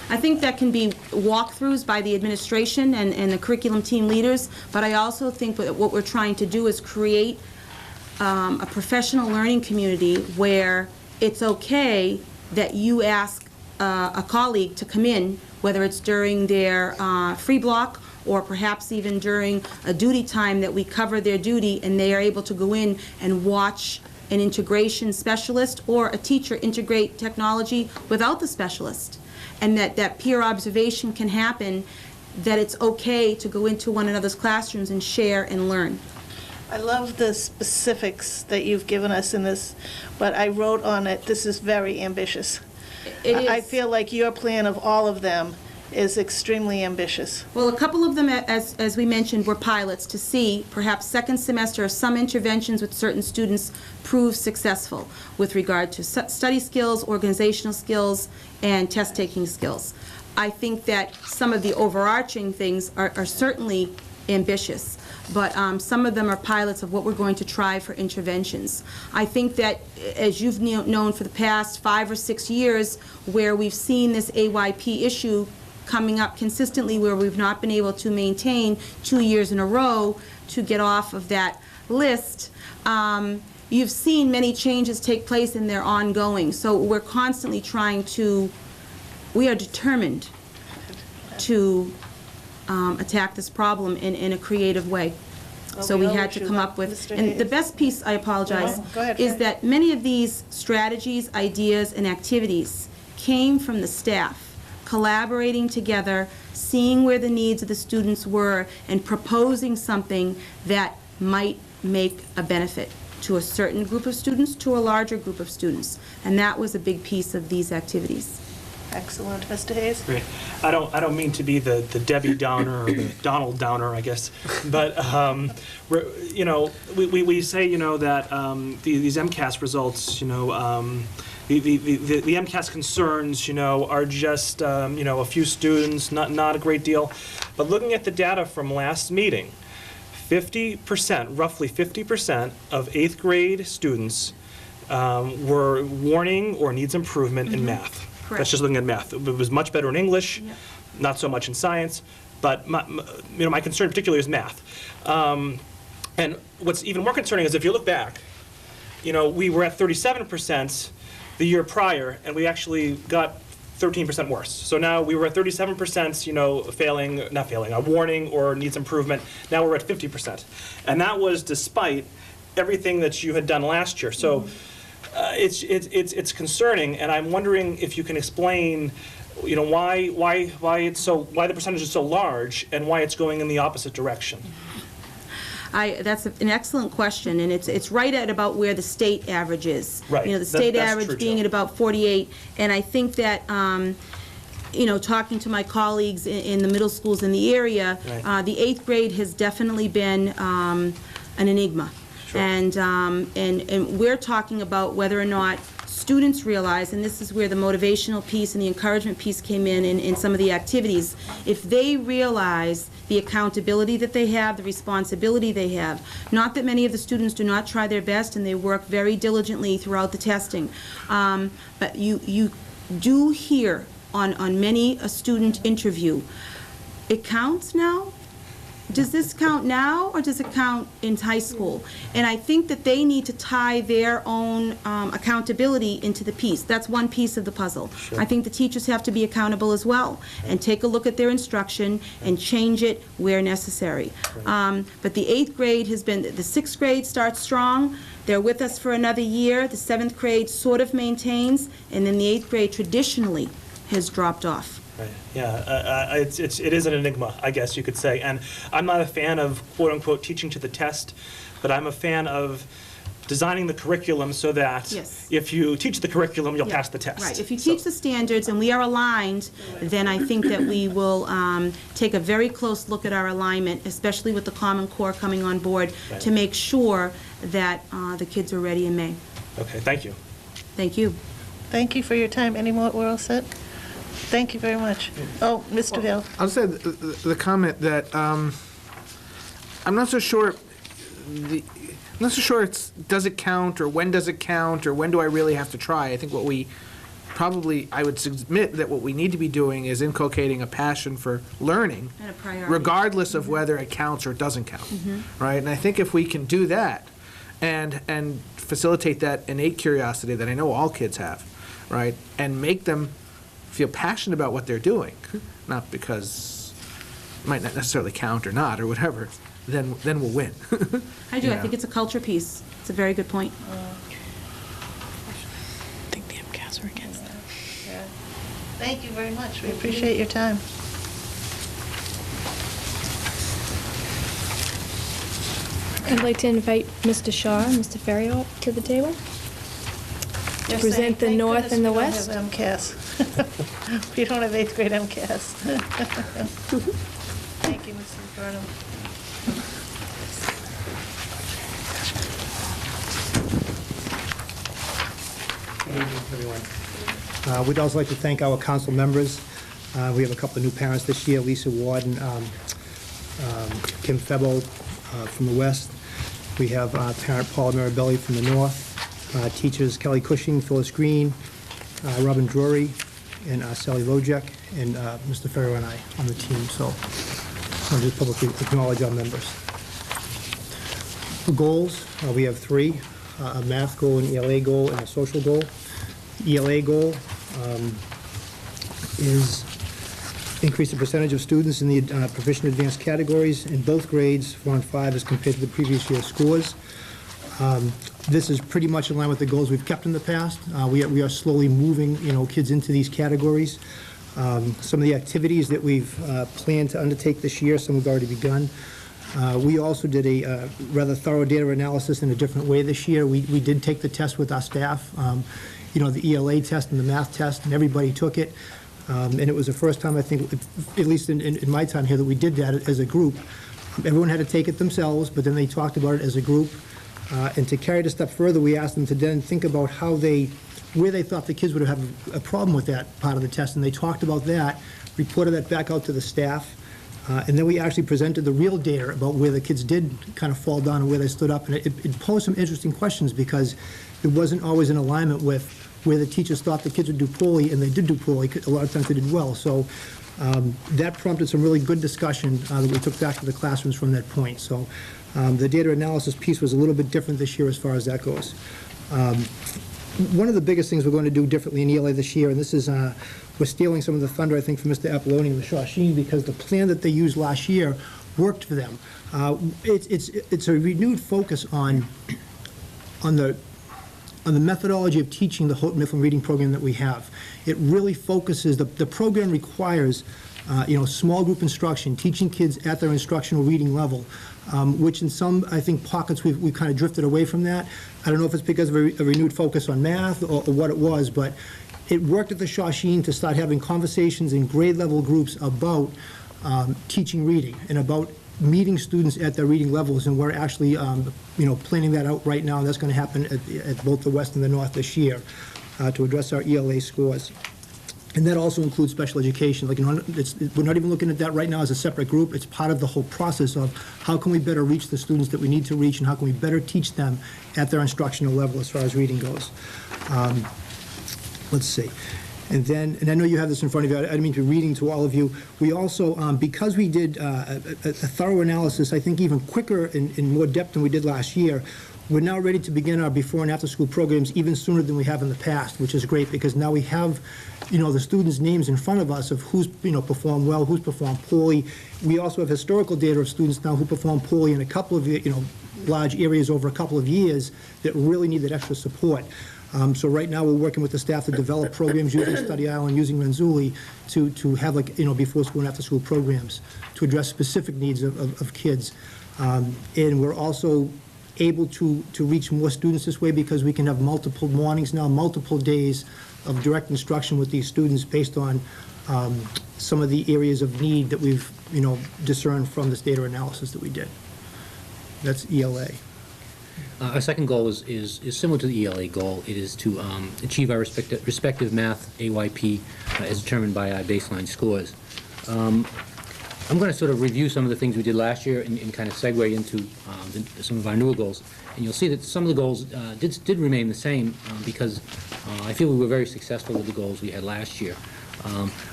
I think that can be walkthroughs by the administration and the curriculum team leaders, but I also think that what we're trying to do is create a professional learning community where it's okay that you ask a colleague to come in, whether it's during their free block or perhaps even during a duty time that we cover their duty and they are able to go in and watch an integration specialist or a teacher integrate technology without the specialist. And that peer observation can happen, that it's okay to go into one another's classrooms and share and learn. I love the specifics that you've given us in this, but I wrote on it, this is very ambitious. It is. I feel like your plan of all of them is extremely ambitious. Well, a couple of them, as we mentioned, were pilots to see perhaps second semester some interventions with certain students prove successful with regard to study skills, organizational skills, and test-taking skills. I think that some of the overarching things are certainly ambitious, but some of them are pilots of what we're going to try for interventions. I think that, as you've known for the past 5 or 6 years, where we've seen this AYP issue coming up consistently, where we've not been able to maintain 2 years in a row to get off of that list, you've seen many changes take place and they're ongoing. So we're constantly trying to, we are determined to attack this problem in a creative way. So we had to come up with, and the best piece, I apologize, Go ahead, is Fran. that many of these strategies, ideas, and activities came from the staff, collaborating together, seeing where the needs of the students were, and proposing something that might make a benefit to a certain group of students, to a larger group of students. And that was a big piece of these activities. Excellent. Mr. Hayes? Great. I don't mean to be the Debbie Downer or the Donald Downer, I guess, but we say that these MCAS results, the MCAS concerns, are just a few students, not a great deal. But looking at the data from last meeting, 50%, roughly 50% of 8th grade students were warning or needs improvement in math. Correct. That's just looking at math. It was much better in English, Yep. not so much in science, but my concern particularly is math. And what's even more concerning is if you look back, we were at 37% the year prior, and we actually got 13% worse. So now we were at 37%, a warning or needs improvement. Now we're at 50%. And that was despite everything that you had done last year. So it's concerning, and I'm wondering if you can explain, why the percentage is so large and why it's going in the opposite direction. That's an excellent question, and it's right at about where the state average is. Right. The state That's average true, being Joe. at about 48, and I think that, talking to my colleagues in the middle schools in the area, Right. the 8th grade has definitely been an enigma. Sure. And we're talking about whether or not students realize, and this is where the motivational piece and the encouragement piece came in some of the activities, if they realize the accountability that they have, the responsibility they have. Not that many of the students do not try their best, and they work very diligently throughout the testing, but you do hear on many a student interview, it counts now? Does this count now, or does it count in high school? And I think that they need to tie their own accountability into the piece. That's one piece of the puzzle. Sure. I think the teachers have to be accountable as well, and take a look at their instruction and change it where necessary. But the 8th grade has been, the 6th grade starts strong. They're with us for another year. The 7th grade sort of maintains, and then the 8th grade traditionally has dropped off. Right. Yeah, it is an enigma, I guess you could say. And I'm not a fan of quote-unquote teaching to the test, but I'm a fan of designing the curriculum so that Yes. if you teach the curriculum, you'll Yeah, pass the test. Right. If you teach the standards and we are aligned, then I think that we will take a very close look at our alignment, especially with the Common Core coming on board, Right. to make sure that the kids are ready in May. Okay, thank you. Thank you. Thank you for your time. Any more? We're all set? Thank you very much. Oh, Mr. Hill. I'll say the comment that I'm not so sure I'm not so sure does it count, or when does it count, or when do I really have to try? I think I would submit that what we need to be doing is inculcating a passion for learning, And a priority. regardless of whether it counts or doesn't count, right? And I think if we can do that and facilitate that innate curiosity that I know all kids have, right, and make them feel passionate about what they're doing, not because it might not necessarily count or not or whatever, then we'll win. I do, I Yeah. think it's a culture piece. It's a very good point. I think the MCAS are against that. Yeah. Thank you very much. We appreciate your time. I'd like to invite Mr. Shaw and Mr. Ferriot to the table to present the north and the west. We don't have MCAS. We don't have 8th grade MCAS. Thank you, Mrs. Burnham. Good evening, everyone. We'd also like to thank our council members. We have a couple of new parents this year, Lisa Ward and Kim Febo from the west. We have parent Paula Marabelli from the north, teachers Kelly Cushing, Phyllis Green, Robin Drury, and Sally Lojek, and Mr. Ferro and I on the team. So I'll just publicly acknowledge our members. The goals, we have 3, a math goal, an ELA goal, and a social goal. ELA goal is increase the percentage of students in the proficient advanced categories in both grades 4 and 5 as compared to the previous year's scores. This is pretty much in line with the goals we've kept in the past. We are slowly moving, kids into these categories. Some of the activities that we've planned to undertake this year, some have already begun. We also did a rather thorough data analysis in a different way this year. We did take the test with our staff, the ELA test and the math test, and everybody took it. And it was the first time, I think, at least in my time here, that we did that as a group. Everyone had to take it themselves, but then they talked about it as a group. And to carry it a step further, we asked them to then think about where they thought the kids would have a problem with that part of the test. And they talked about that, reported that back out to the staff. And then we actually presented the real data about where the kids did kind of fall down and where they stood up. And it posed some interesting questions because it wasn't always in alignment with where the teachers thought the kids would do poorly, and they did do poorly. A lot of times they did well. So that prompted some really good discussion that we took back to the classrooms from that point. So the data analysis piece was a little bit different this year as far as that goes. One of the biggest things we're going to do differently in ELA this year, and this is, we're stealing some of the thunder, I think, from Mr. Apolloni and the Shawsheen, because the plan that they used last year worked for them. It's a renewed focus on the methodology of teaching the Houghton Mifflin reading program that we have. It really focuses, the program requires, small group instruction, teaching kids at their instructional reading level, which in some, I think, pockets we've kind of drifted away from that. I don't know if it's because of a renewed focus on math or what it was, but it worked at the Shawsheen to start having conversations in grade level groups about teaching reading and about meeting students at their reading levels, and we're actually, planning that out right now, and that's going to happen at both the West and the North this year to address our ELA scores. And that also includes special education. We're not even looking at that right now as a separate group. It's part of the whole process of how can we better reach the students that we need to reach, and how can we better teach them at their instructional level as far as reading goes. Let's see. And I know you have this in front of you, I didn't mean to be reading to all of you. We also, because we did a thorough analysis, I think even quicker and in more depth than we did last year, we're now ready to begin our before and after school programs even sooner than we have in the past, which is great because now we have, the students' names in front of us of who's, performed well, who's performed poorly. We also have historical data of students now who perform poorly in a couple of, large areas over a couple of years that really need that extra support. So right now, we're working with the staff to develop programs using Study Island, using Renzulli, to have before school and after school programs to address specific needs of kids. And we're also able to reach more students this way because we can have multiple mornings now, multiple days of direct instruction with these students based on some of the areas of need that we've, discerned from this data analysis that we did. That's ELA. Our second goal is similar to the ELA goal. It is to achieve our respective math AYP as determined by our baseline scores. I'm going to sort of review some of the things we did last year and kind of segue into some of our newer goals. And you'll see that some of the goals did remain the same because I feel we were very successful with the goals we had last year.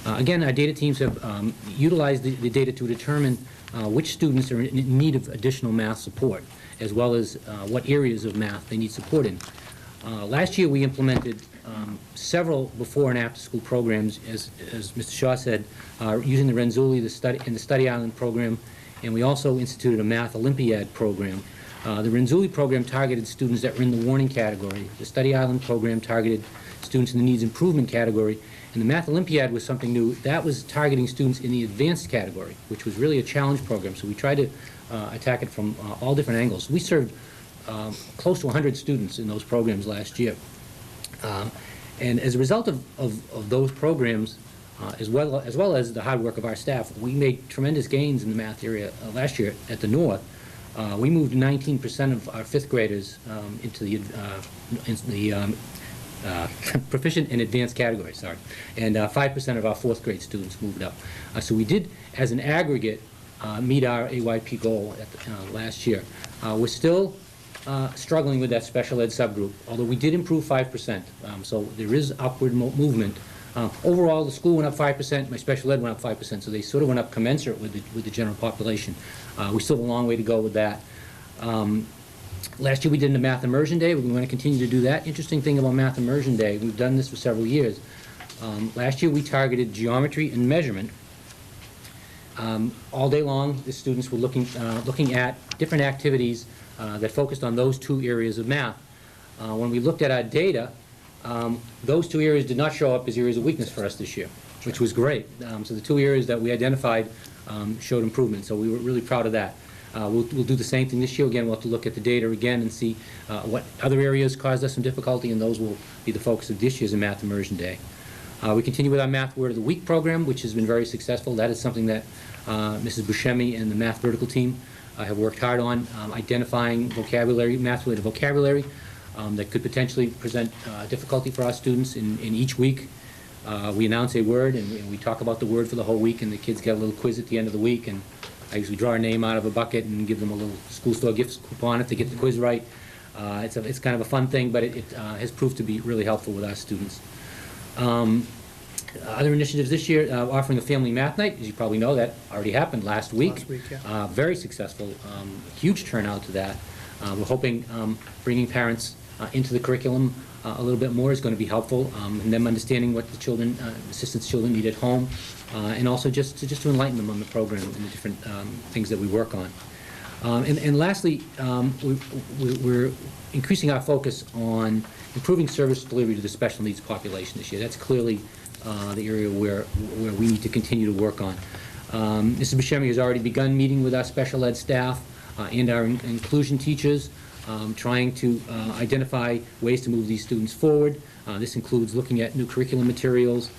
Again, our data teams have utilized the data to determine which students are in need of additional math support, as well as what areas of math they need support in. Last year, we implemented several before and after school programs, as Mr. Shaw said, using the Renzulli and the Study Island program, and we also instituted a Math Olympiad program. The Renzulli program targeted students that were in the warning category. The Study Island program targeted students in the needs improvement category, and the Math Olympiad was something new. That was targeting students in the advanced category, which was really a challenge program, so we tried to attack it from all different angles. We served close to 100 students in those programs last year. And as a result of those programs, as well as the hard work of our staff, we made tremendous gains in the math area last year at the North. We moved 19% of our fifth graders into the proficient and advanced categories, sorry, and 5% of our fourth grade students moved up. So we did, as an aggregate, meet our AYP goal last year. We're still struggling with that special ed subgroup, although we did improve 5%, so there is upward movement. Overall, the school went up 5%, my special ed went up 5%, so they sort of went up commensurate with the general population. We still have a long way to go with that. Last year we did a Math Immersion Day. We want to continue to do that. Interesting thing about Math Immersion Day, we've done this for several years. Last year we targeted geometry and measurement. All day long, the students were looking at different activities that focused on those two areas of math. When we looked at our data, those two areas did not show up as areas of weakness for us this year, which was great. So the two areas that we identified showed improvement, so we were really proud of that. We'll do the same thing this year. Again, we'll have to look at the data again and see what other areas caused us some difficulty, and those will be the focus of this year's Math Immersion Day. We continue with our Math Word of the Week program, which has been very successful. That is something that Mrs. Buscemi and the Math Vertical team have worked hard on, identifying vocabulary, math-related vocabulary that could potentially present difficulty for our students in each week. We announce a word, and we talk about the word for the whole week, and the kids get a little quiz at the end of the week, and I usually draw a name out of a bucket and give them a little school store gift coupon if they get the quiz right. It's kind of a fun thing, but it has proved to be really helpful with our students. Other initiatives this year, offering a family math night, as you probably know, that already happened last week. Last week, yeah. Very successful, huge turnout to that. We're hoping bringing parents into the curriculum a little bit more is going to be helpful, and them understanding what the children, assistance children need at home, and also just to enlighten them on the program and the different things that we work on. And lastly, we're increasing our focus on improving service delivery to the special needs population this year. That's clearly the area where we need to continue to work on. Mrs. Buscemi has already begun meeting with our special ed staff and our inclusion teachers, trying to identify ways to move these students forward. This includes looking at new curriculum materials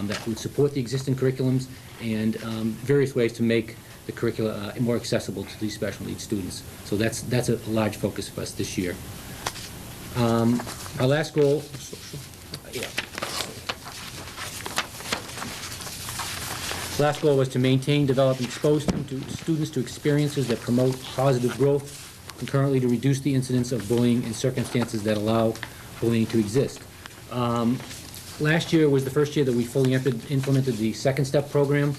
that would support the existing curriculums, and various ways to make the curricula more accessible to these special needs students. So that's a large focus for us this year. Our last goal, last goal was to maintain, develop, and expose students to experiences that promote positive growth, concurrently to reduce the incidence of bullying in circumstances that allow bullying to exist. Last year was the first year that we fully implemented the Second Step program.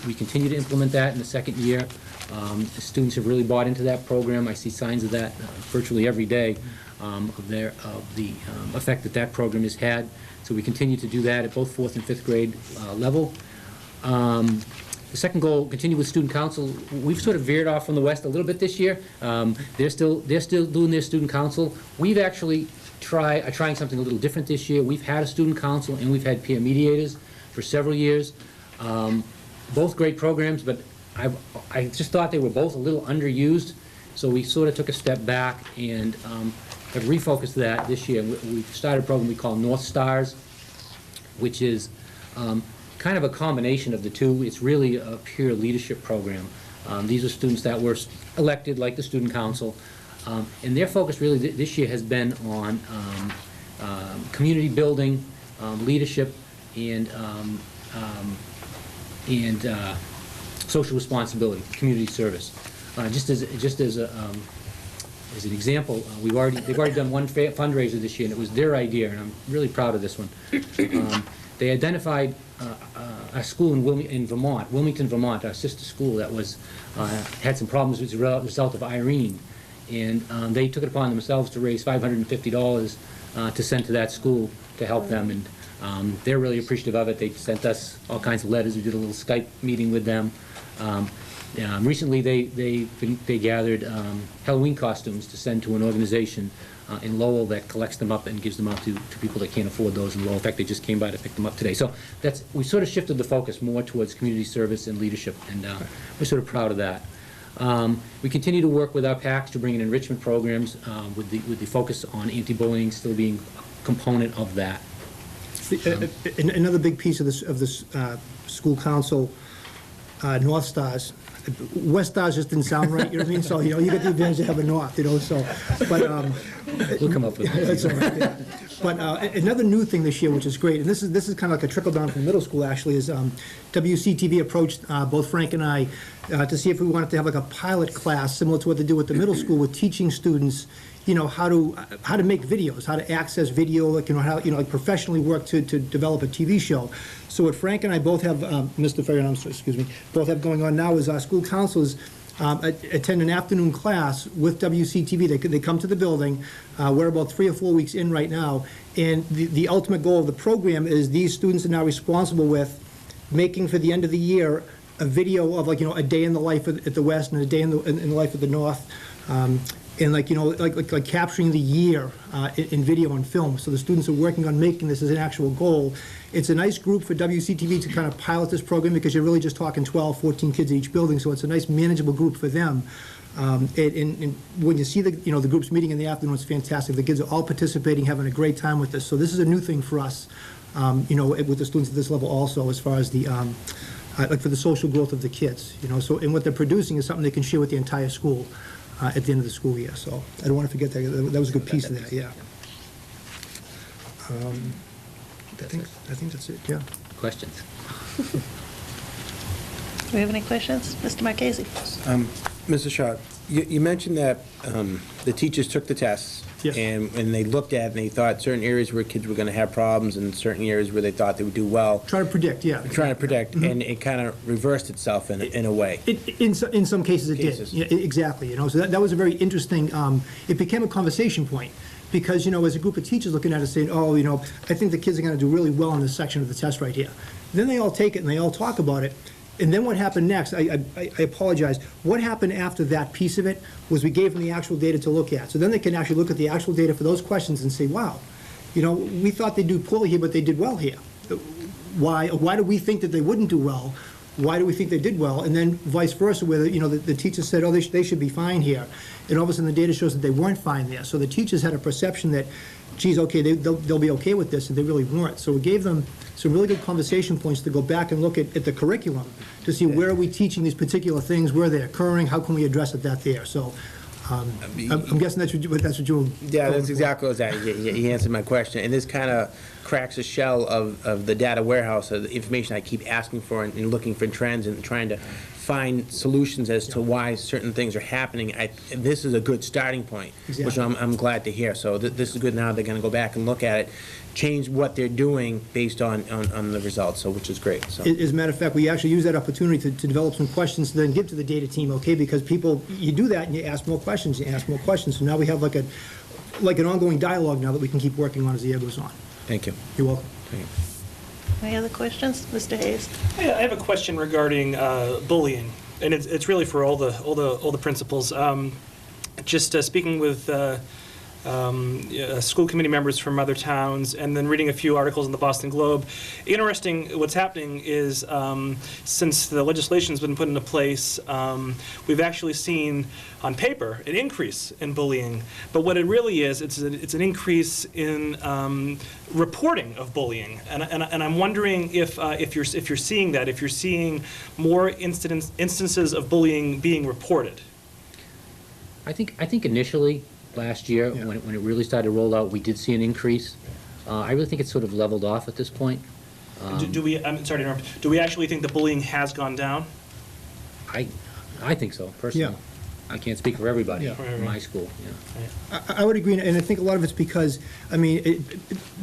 We continue to implement that in the second year. The students have really bought into that program. I see signs of that virtually every day, of the effect that program has had. So we continue to do that at both fourth and fifth grade level. The second goal, continue with student council. We've sort of veered off from the West a little bit this year. They're still doing their student council. We've actually trying something a little different this year. We've had a student council and we've had peer mediators for several years. Both great programs, but I just thought they were both a little underused. So we sort of took a step back and have refocused that this year. We've started a program we call North Stars, which is kind of a combination of the two. It's really a peer leadership program. These are students that were elected, like the student council, and their focus really this year has been on community building, leadership, and social responsibility, community service. Just as an example, they've already done one fundraiser this year, and it was their idea, and I'm really proud of this one. They identified a school in Vermont, Wilmington, Vermont, our sister school that was had some problems as a result of Irene, and they took it upon themselves to raise $550 to send to that school to help them, and they're really appreciative of it. They sent us all kinds of letters. We did a little Skype meeting with them. Recently, they gathered Halloween costumes to send to an organization in Lowell that collects them up and gives them out to people that can't afford those in Lowell. In fact, they just came by to pick them up today. So we sort of shifted the focus more towards community service and leadership, and we're sort of proud of that. We continue to work with our PACs to bring in enrichment programs with the focus on anti-bullying still being a component of that. Another big piece of this school council, North Stars. West Stars just didn't sound right, you know what I mean? So, you get the advantage of having North, so, but, we'll come up with it. That's all right, yeah. But another new thing this year, which is great, and this is kind of like a trickle down from middle school, actually, is WCTV approached both Frank and I to see if we wanted to have like a pilot class similar to what they do with the middle school, with teaching students, how to make videos, how to access video, like, how, like professionally work to develop a TV show. So what Frank and I both have, Mr. Ferrier, excuse me, both have going on now is our school counselors attend an afternoon class with WCTV. They come to the building. We're about 3 or 4 weeks in right now, and the ultimate goal of the program is these students are now responsible with making, for the end of the year, a video of, like, a day in the life at the West and a day in the life of the North. And like capturing the year in video and film. So the students are working on making this as an actual goal. It's a nice group for WCTV to kind of pilot this program, because you're really just talking 12, 14 kids at each building, so it's a nice manageable group for them. And when you see the groups meeting in the afternoon, it's fantastic. The kids are all participating, having a great time with this. So this is a new thing for us, with the students at this level also, as far as the like for the social growth of the kids. So, and what they're producing is something they can share with the entire school at the end of the school year. So I don't want to forget that. That was a good piece of that, yeah. I think that's it, yeah. Questions? Do we have any questions? Mr. Marchese? Mr. Shaw, you mentioned that the teachers took the tests. Yes. And they looked at it and they thought certain areas where kids were going to have problems and certain areas where they thought they would do well. Try to predict, yeah. Trying to predict, and it kind of reversed itself in a way. In some cases it did. Yeah, exactly. So that was a very interesting, it became a conversation point. Because, as a group of teachers looking at it saying, oh, I think the kids are going to do really well in this section of the test right here. Then they all take it and they all talk about it. And then what happened next, I apologize, what happened after that piece of it was we gave them the actual data to look at. So then they can actually look at the actual data for those questions and say, wow, we thought they'd do poorly here, but they did well here. Why do we think that they wouldn't do well? Why do we think they did well? And then vice versa, where the teachers said, oh, they should be fine here. And all of a sudden the data shows that they weren't fine there. So the teachers had a perception that, geez, okay, they'll be okay with this, and they really weren't. So we gave them some really good conversation points to go back and look at the curriculum to see where are we teaching these particular things, where they're occurring, how can we address it there. So I'm guessing that's what you Yeah, that's exactly what that. He answered my question. And this kind of cracks a shell of the data warehouse, of the information I keep asking for and looking for trends and trying to find solutions as to why certain things are happening. This is a good starting point, Exactly. which I'm glad to hear. So this is good. Now they're going to go back and look at it, change what they're doing based on the results, so which is great. So. As a matter of fact, we actually use that opportunity to develop some questions to then give to the data team, okay? Because you do that and you ask more questions, So now we have like an ongoing dialogue now that we can keep working on as the year goes on. Thank you. You're welcome. Thank you. Any other questions? Mr. Hayes? I have a question regarding bullying, and it's really for all the principals. Just speaking with school committee members from other towns, and then reading a few articles in the Boston Globe. Interesting, what's happening is since the legislation's been put into place, we've actually seen on paper an increase in bullying. But what it really is, it's an increase in reporting of bullying, and I'm wondering if you're seeing that, if you're seeing more instances of bullying being reported. I think initially, last year, when it really started to roll out, we did see an increase. I really think it's sort of leveled off at this point. I'm sorry to interrupt. Do we actually think the bullying has gone down? I think so, personally. Yeah. I can't speak for everybody Yeah. in my school, yeah. I would agree, and I think a lot of it's because, I mean,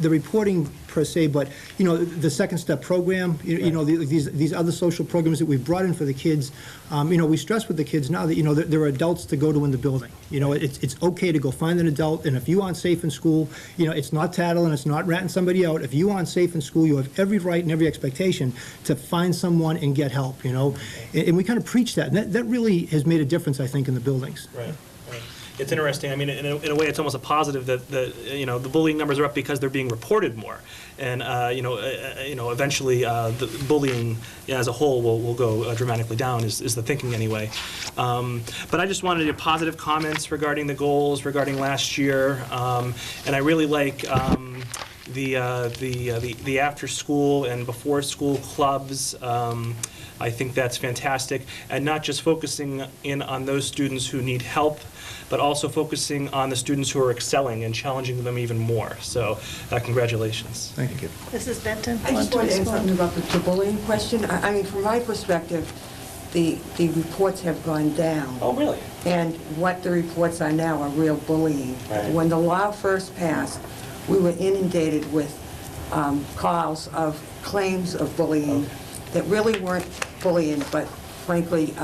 the reporting per se, but, you know, the Second Step program, you know, these other social programs that we've brought in for the kids, you know, we stress with the kids now that, you know, there are adults to go to in the building. You know, it's okay to go find an adult, and if you aren't safe in school, you know, it's not tattling, it's not ratting somebody out. If you aren't safe in school, you have every right and every expectation to find someone and get help, you know? And we kind of preach that, and that really has made a difference, I think, in the buildings. Right. It's interesting. I mean, in a way, it's almost a positive that you know, the bullying numbers are up because they're being reported more, and you know, eventually the bullying as a whole will go dramatically down. Is the thinking anyway? But I just wanted positive comments regarding the goals, regarding last year, and I really like the after school and before school clubs. I think that's fantastic, and not just focusing in on those students who need help, but also focusing on the students who are excelling and challenging them even more. So, congratulations. Thank you. Mrs. Benton? I just want to add something about the bullying question. I mean, from my perspective, the reports have gone down. Oh, really? And what the reports are now are real bullying. Right. When the law first passed, we were inundated with calls of claims of bullying that really weren't bullying, but frankly,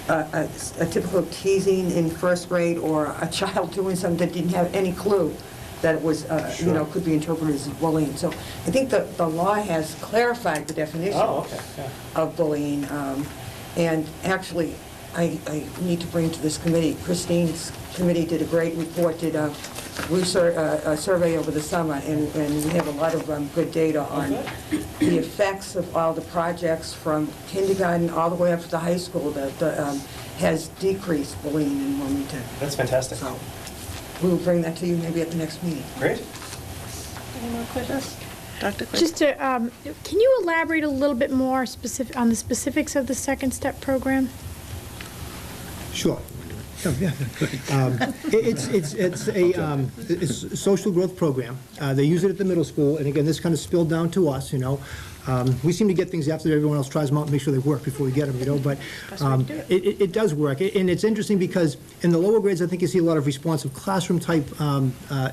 a typical teasing in first grade, or a child doing something that didn't have any clue that it was, you know, could be interpreted as bullying. So I think the law has clarified the definition of bullying. And actually, I need to bring to this committee, Christine's committee did a great report, did a survey over the summer, and we have a lot of good data on the effects of all the projects from kindergarten all the way up to the high school that has decreased bullying in Wilmington. That's fantastic. So we will bring that to you maybe at the next meeting. Great. Any more questions? Dr. Quinn? Just to, can you elaborate a little bit more on the specifics of the Second Step program? Sure. Yeah. It's a social growth program. They use it at the middle school, and again, this kind of spilled down to us, you know. We seem to get things after everyone else tries them out and make sure they work before we get them, you know, but it does work. And it's interesting because in the lower grades, I think you see a lot of responsive classroom type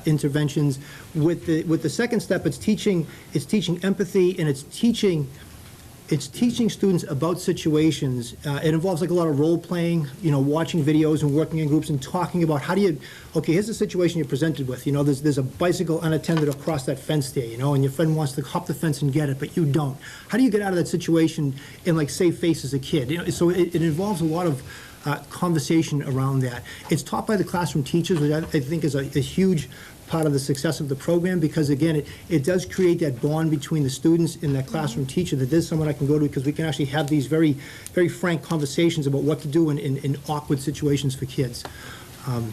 interventions. With the Second Step, it's teaching empathy, and it's teaching students about situations. It involves like a lot of role playing, you know, watching videos and working in groups and talking about okay, here's the situation you're presented with. You know, there's a bicycle unattended across that fence there, you know, and your friend wants to hop the fence and get it, but you don't. How do you get out of that situation and like save face as a kid? You know, so it involves a lot of conversation around that. It's taught by the classroom teachers, which I think is a huge part of the success of the program, because again, it does create that bond between the students and that classroom teacher, that there's someone I can go to, because we can actually have these very, very frank conversations about what to do in awkward situations for kids.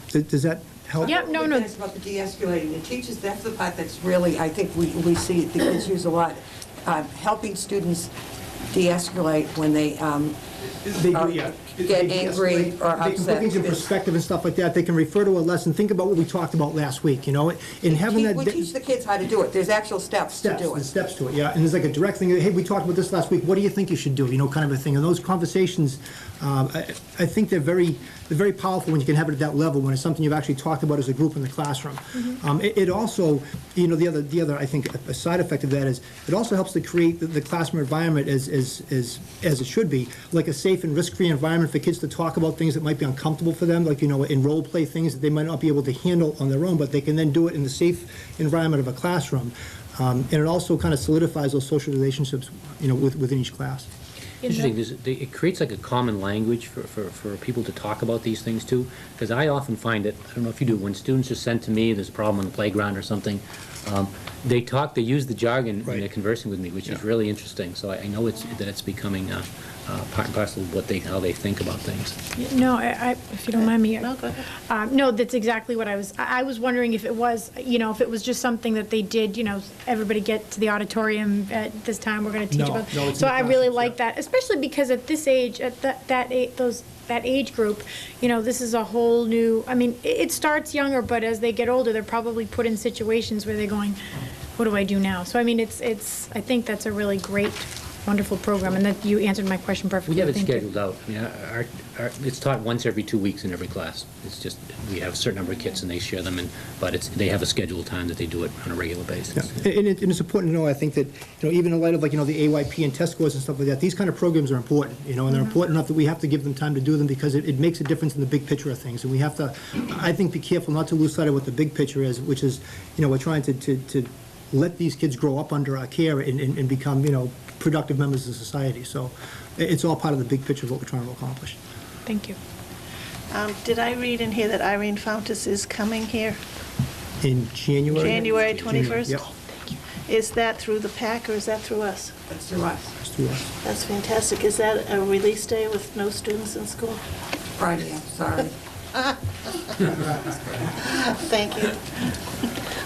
Does that help? Yeah, no. It's about the de-escalating. The teachers, that's the part that's really, I think we see the kids use a lot, helping students de-escalate when they get angry or upset. They put things in perspective and stuff like that. They can refer to a lesson, think about what we talked about last week, you know, and having that. We teach the kids how to do it. There's actual steps to do it. There's steps to it, yeah. And there's like a direct thing, hey, we talked about this last week, what do you think you should do, you know, kind of a thing. And those conversations, I think they're very powerful when you can have it at that level, when it's something you've actually talked about as a group in the classroom. It also, you know, the other, I think, a side effect of that is, it also helps to create the classroom environment as it should be, like a safe and risk-free environment for kids to talk about things that might be uncomfortable for them, like, you know, in role play things that they might not be able to handle on their own, but they can then do it in the safe environment of a classroom. And it also kind of solidifies those social relationships, you know, within each class. Interesting, it creates like a common language for people to talk about these things too, because I often find it, I don't know if you do, when students are sent to me, there's a problem on the playground or something, they use the jargon when they're conversing with me, which is really interesting. So I know that it's becoming part and parcel of how they think about things. No, if you don't mind me. No, go ahead. No, that's exactly what I was wondering if it was, you know, if it was just something that they did, you know, everybody get to the auditorium at this time, we're going to teach about. No, it's so in the I really classrooms, like that, especially because at this age, at that age group, you know, this is a whole new, I mean, it starts younger, but as they get older, they're probably put in situations where they're going, what do I do now? So, I mean, I think that's a really great wonderful program, and that you answered my question perfectly. We have it Thank you. scheduled out. I mean, it's taught once every 2 weeks in every class. It's just, we have a certain number of kits and they share them, but they have a scheduled time that they do it on a regular basis. Yeah. And it's important to know, I think that, even in light of the AYP and test scores and stuff like that, these kind of programs are important, and they're important enough that we have to give them time to do them because it makes a difference in the big picture of things. And we have to, I think, be careful not to lose sight of what the big picture is, which is, we're trying to let these kids grow up under our care and become, productive members of society. So it's all part of the big picture of what we're trying to accomplish. Thank you. Did I read in here that Irene Fountas is coming here? In January? January 21st? Yep. Is that through the PAC or is that through us? That's through us. It's through us. That's fantastic. Is that a release day with no students in school? Friday, I'm sorry. Thank you.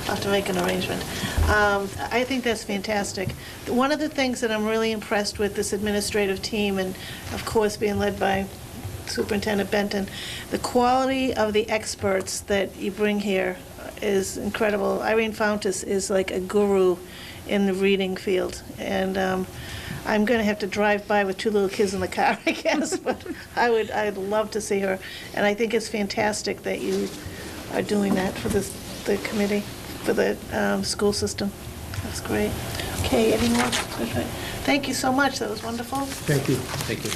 I'll have to make an arrangement. I think that's fantastic. One of the things that I'm really impressed with this administrative team, and of course being led by Superintendent Benton, the quality of the experts that you bring here is incredible. Irene Fountas is like a guru in the reading field, and I'm going to have to drive by with 2 little kids in the car, I guess, but I'd love to see her, and I think it's fantastic that you are doing that for the committee, for the school system. That's great. Okay, any more? Thank you so much. That was wonderful. Thank you. Thank you.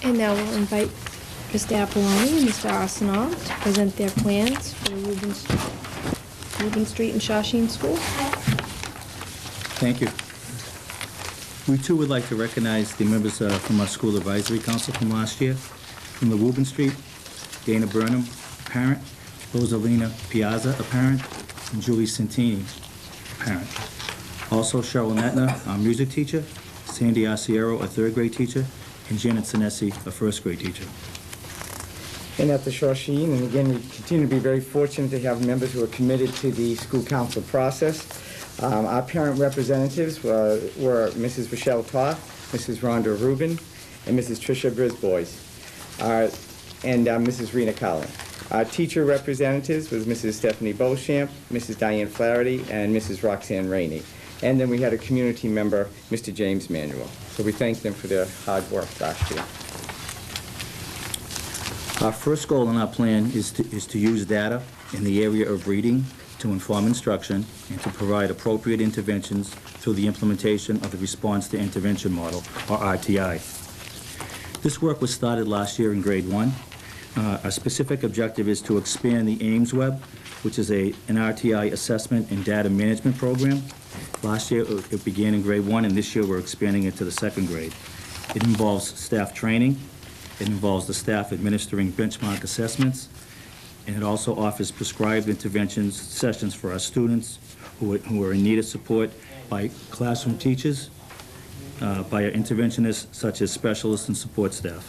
And now we'll invite Mr. Apoloni and Mr. Arsenault to present their plans for the Rubin Street and Shawshene School. Thank you. We too would like to recognize the members from our School Advisory Council from last year. From the Rubin Street, Dana Burnham, parent, Rosalina Piazza, a parent, and Julie Santini, parent. Also Cheryl Netner, our music teacher, Sandy Arciero, a 3rd grade teacher, and Janet Sinesi, a 1st grade teacher. And at the Shawshene, and again, we continue to be very fortunate to have members who are committed to the school council process. Our parent representatives were Mrs. Rochelle Toth, Mrs. Rhonda Rubin, and Mrs. Tricia Brisbois, and Mrs. Rena Collin. Our teacher representatives was Mrs. Stephanie Beauchamp, Mrs. Diane Flaherty, and Mrs. Roxanne Rainey. And then we had a community member, Mr. James Manuel. So we thank them for their hard work last year. Our first goal in our plan is to use data in the area of reading to inform instruction and to provide appropriate interventions through the implementation of the Response to Intervention Model, or RTI. This work was started last year in grade 1. Our specific objective is to expand the Ames Web, which is an RTI assessment and data management program. Last year it began in grade 1, and this year we're expanding it to the 2nd grade. It involves staff training. It involves the staff administering benchmark assessments, and it also offers prescribed interventions sessions for our students who are in need of support by classroom teachers, by our interventionists such as specialists and support staff.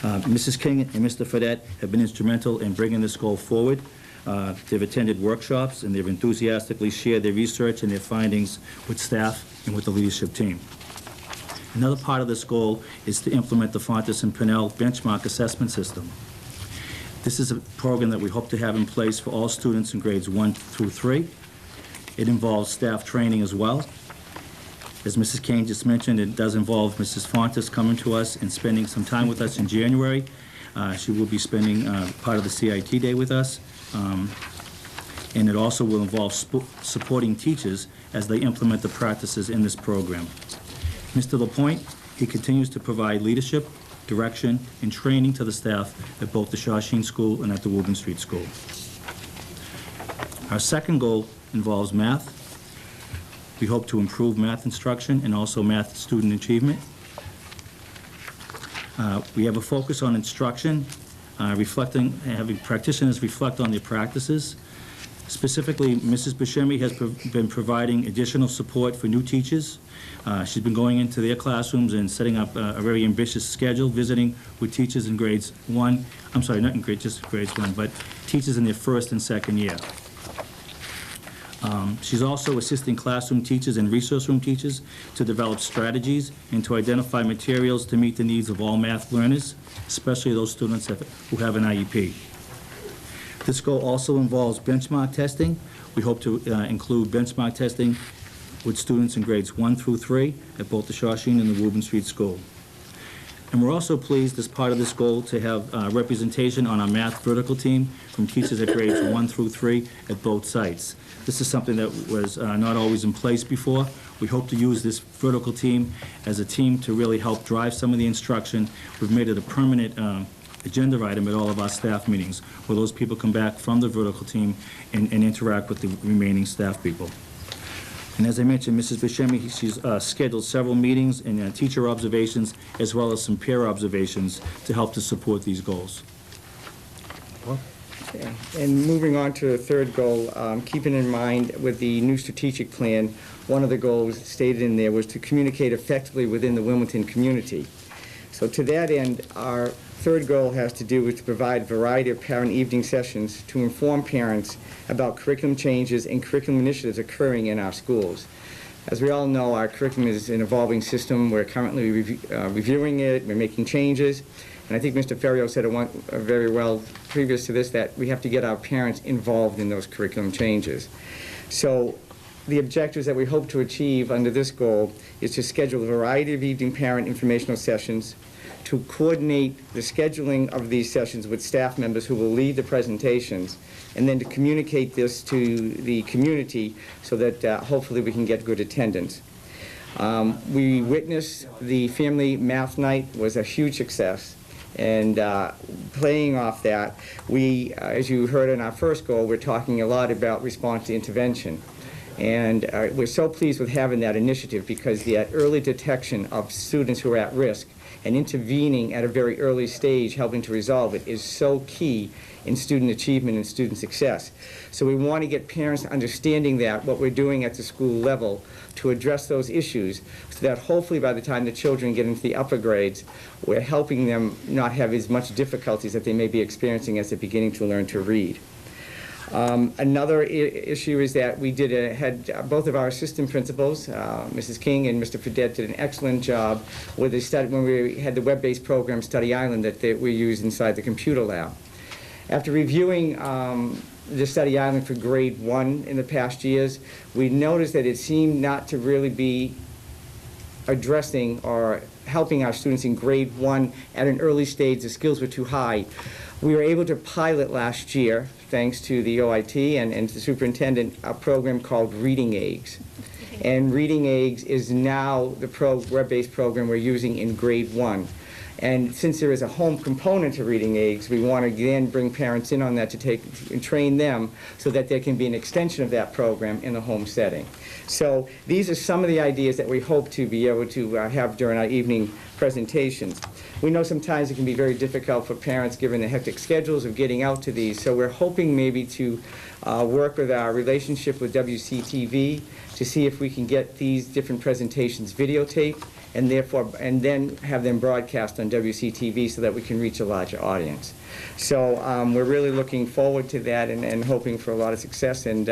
Mrs. King and Mr. Fredette have been instrumental in bringing this goal forward. They've attended workshops and they've enthusiastically shared their research and their findings with staff and with the leadership team. Another part of this goal is to implement the Fountas and Pinnell benchmark assessment system. This is a program that we hope to have in place for all students in grades 1 through 3. It involves staff training as well. As Mrs. Kane just mentioned, it does involve Mrs. Fountas coming to us and spending some time with us in January. She will be spending part of the CIT day with us. And it also will involve supporting teachers as they implement the practices in this program. Mr. LaPointe, he continues to provide leadership, direction, and training to the staff at both the Shawshene School and at the Rubin Street School. Our second goal involves math. We hope to improve math instruction and also math student achievement. We have a focus on instruction, having practitioners reflect on their practices. Specifically, Mrs. Buscemi has been providing additional support for new teachers. She's been going into their classrooms and setting up a very ambitious schedule, visiting with teachers in grades 1, I'm sorry, not in just grades 1, but teachers in their 1st and 2nd year. She's also assisting classroom teachers and resource room teachers to develop strategies and to identify materials to meet the needs of all math learners, especially those students who have an IEP. This goal also involves benchmark testing. We hope to include benchmark testing with students in grades 1 through 3 at both the Shawshene and the Woburn Street School. And we're also pleased, as part of this goal, to have representation on our math vertical team from teachers at grades 1 through 3 at both sites. This is something that was not always in place before. We hope to use this vertical team as a team to really help drive some of the instruction. We've made it a permanent agenda item at all of our staff meetings, where those people come back from the vertical team and interact with the remaining staff people. And as I mentioned, Mrs. Buscemi, she's scheduled several meetings and teacher observations, as well as some peer observations to help to support these goals. Okay. And moving on to the third goal, keeping in mind with the new strategic plan, one of the goals stated in there was to communicate effectively within the Wilmington community. So to that end, our third goal has to do with to provide a variety of parent evening sessions to inform parents about curriculum changes and curriculum initiatives occurring in our schools. As we all know, our curriculum is an evolving system. We're currently reviewing it, we're making changes, and I think Mr. Ferrio said it very well previous to this, that we have to get our parents involved in those curriculum changes. So the objectives that we hope to achieve under this goal is to schedule a variety of evening parent informational sessions, to coordinate the scheduling of these sessions with staff members who will lead the presentations, and then to communicate this to the community so that hopefully we can get good attendance. We witnessed the family math night was a huge success, and playing off that, we, as you heard in our first goal, we're talking a lot about response to intervention. And we're so pleased with having that initiative, because the early detection of students who are at risk and intervening at a very early stage, helping to resolve it, is so key in student achievement and student success. So we want to get parents understanding that, what we're doing at the school level to address those issues, so that hopefully by the time the children get into the upper grades, we're helping them not have as much difficulties that they may be experiencing as they're beginning to learn to read. Another issue is that we had both of our assistant principals, Mrs. King and Mr. Fredette, did an excellent job with the study when we had the web-based program Study Island that we used inside the computer lab. After reviewing the Study Island for grade 1 in the past years, we noticed that it seemed not to really be addressing or helping our students in grade 1 at an early stage. The skills were too high. We were able to pilot last year, thanks to the OIT and the superintendent, a program called Reading Eggs. And Reading Eggs is now the web-based program we're using in grade 1. And since there is a home component to Reading Eggs, we want to again bring parents in on that to take and train them so that there can be an extension of that program in the home setting. So these are some of the ideas that we hope to be able to have during our evening presentations. We know sometimes it can be very difficult for parents given the hectic schedules of getting out to these, so we're hoping maybe to work with our relationship with WCTV to see if we can get these different presentations videotaped and then have them broadcast on WCTV so that we can reach a larger audience. So we're really looking forward to that and hoping for a lot of success, and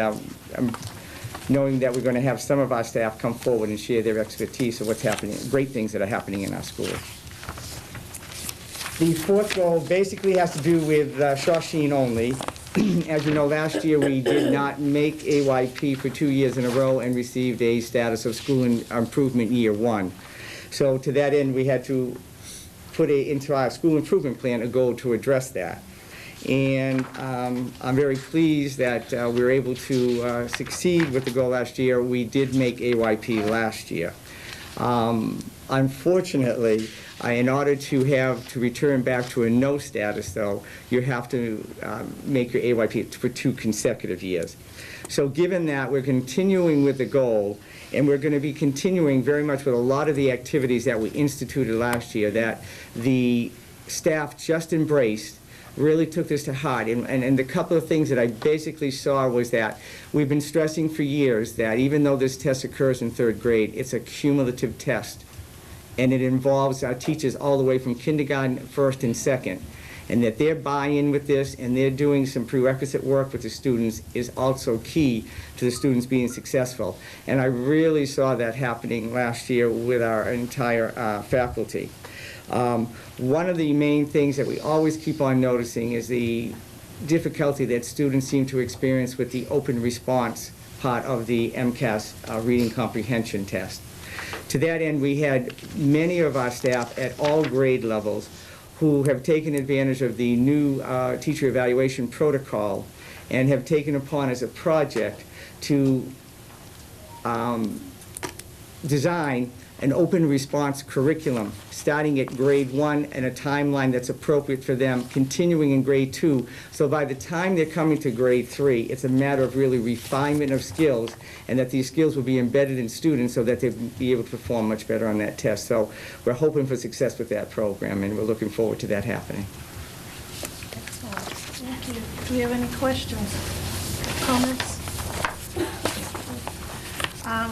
knowing that we're going to have some of our staff come forward and share their expertise of what's happening, great things that are happening in our schools. The fourth goal basically has to do with Shawshene only. As you know, last year we did not make AYP for 2 years in a row and received a status of school improvement year 1. So to that end, we had to put into our school improvement plan a goal to address that. And I'm very pleased that we were able to succeed with the goal last year. We did make AYP last year. Unfortunately, in order to return back to a no status, though, you have to make your AYP for 2 consecutive years. So given that, we're continuing with the goal, and we're going to be continuing very much with a lot of the activities that we instituted last year that the staff just embraced, really took this to heart. And the couple of things that I basically saw was that we've been stressing for years that even though this test occurs in 3rd grade, it's a cumulative test. And it involves our teachers all the way from kindergarten, 1st and 2nd. And that their buy-in with this and they're doing some prerequisite work with the students is also key to the students being successful. And I really saw that happening last year with our entire faculty. One of the main things that we always keep on noticing is the difficulty that students seem to experience with the open response part of the MCAS reading comprehension test. To that end, we had many of our staff at all grade levels who have taken advantage of the new teacher evaluation protocol and have taken upon as a project to design an open response curriculum, starting at grade 1 and a timeline that's appropriate for them, continuing in grade 2. So by the time they're coming to grade 3, it's a matter of really refinement of skills, and that these skills will be embedded in students so that they'll be able to perform much better on that test. So we're hoping for success with that program, and we're looking forward to that happening. Excellent. Thank you. Do we have any questions, comments?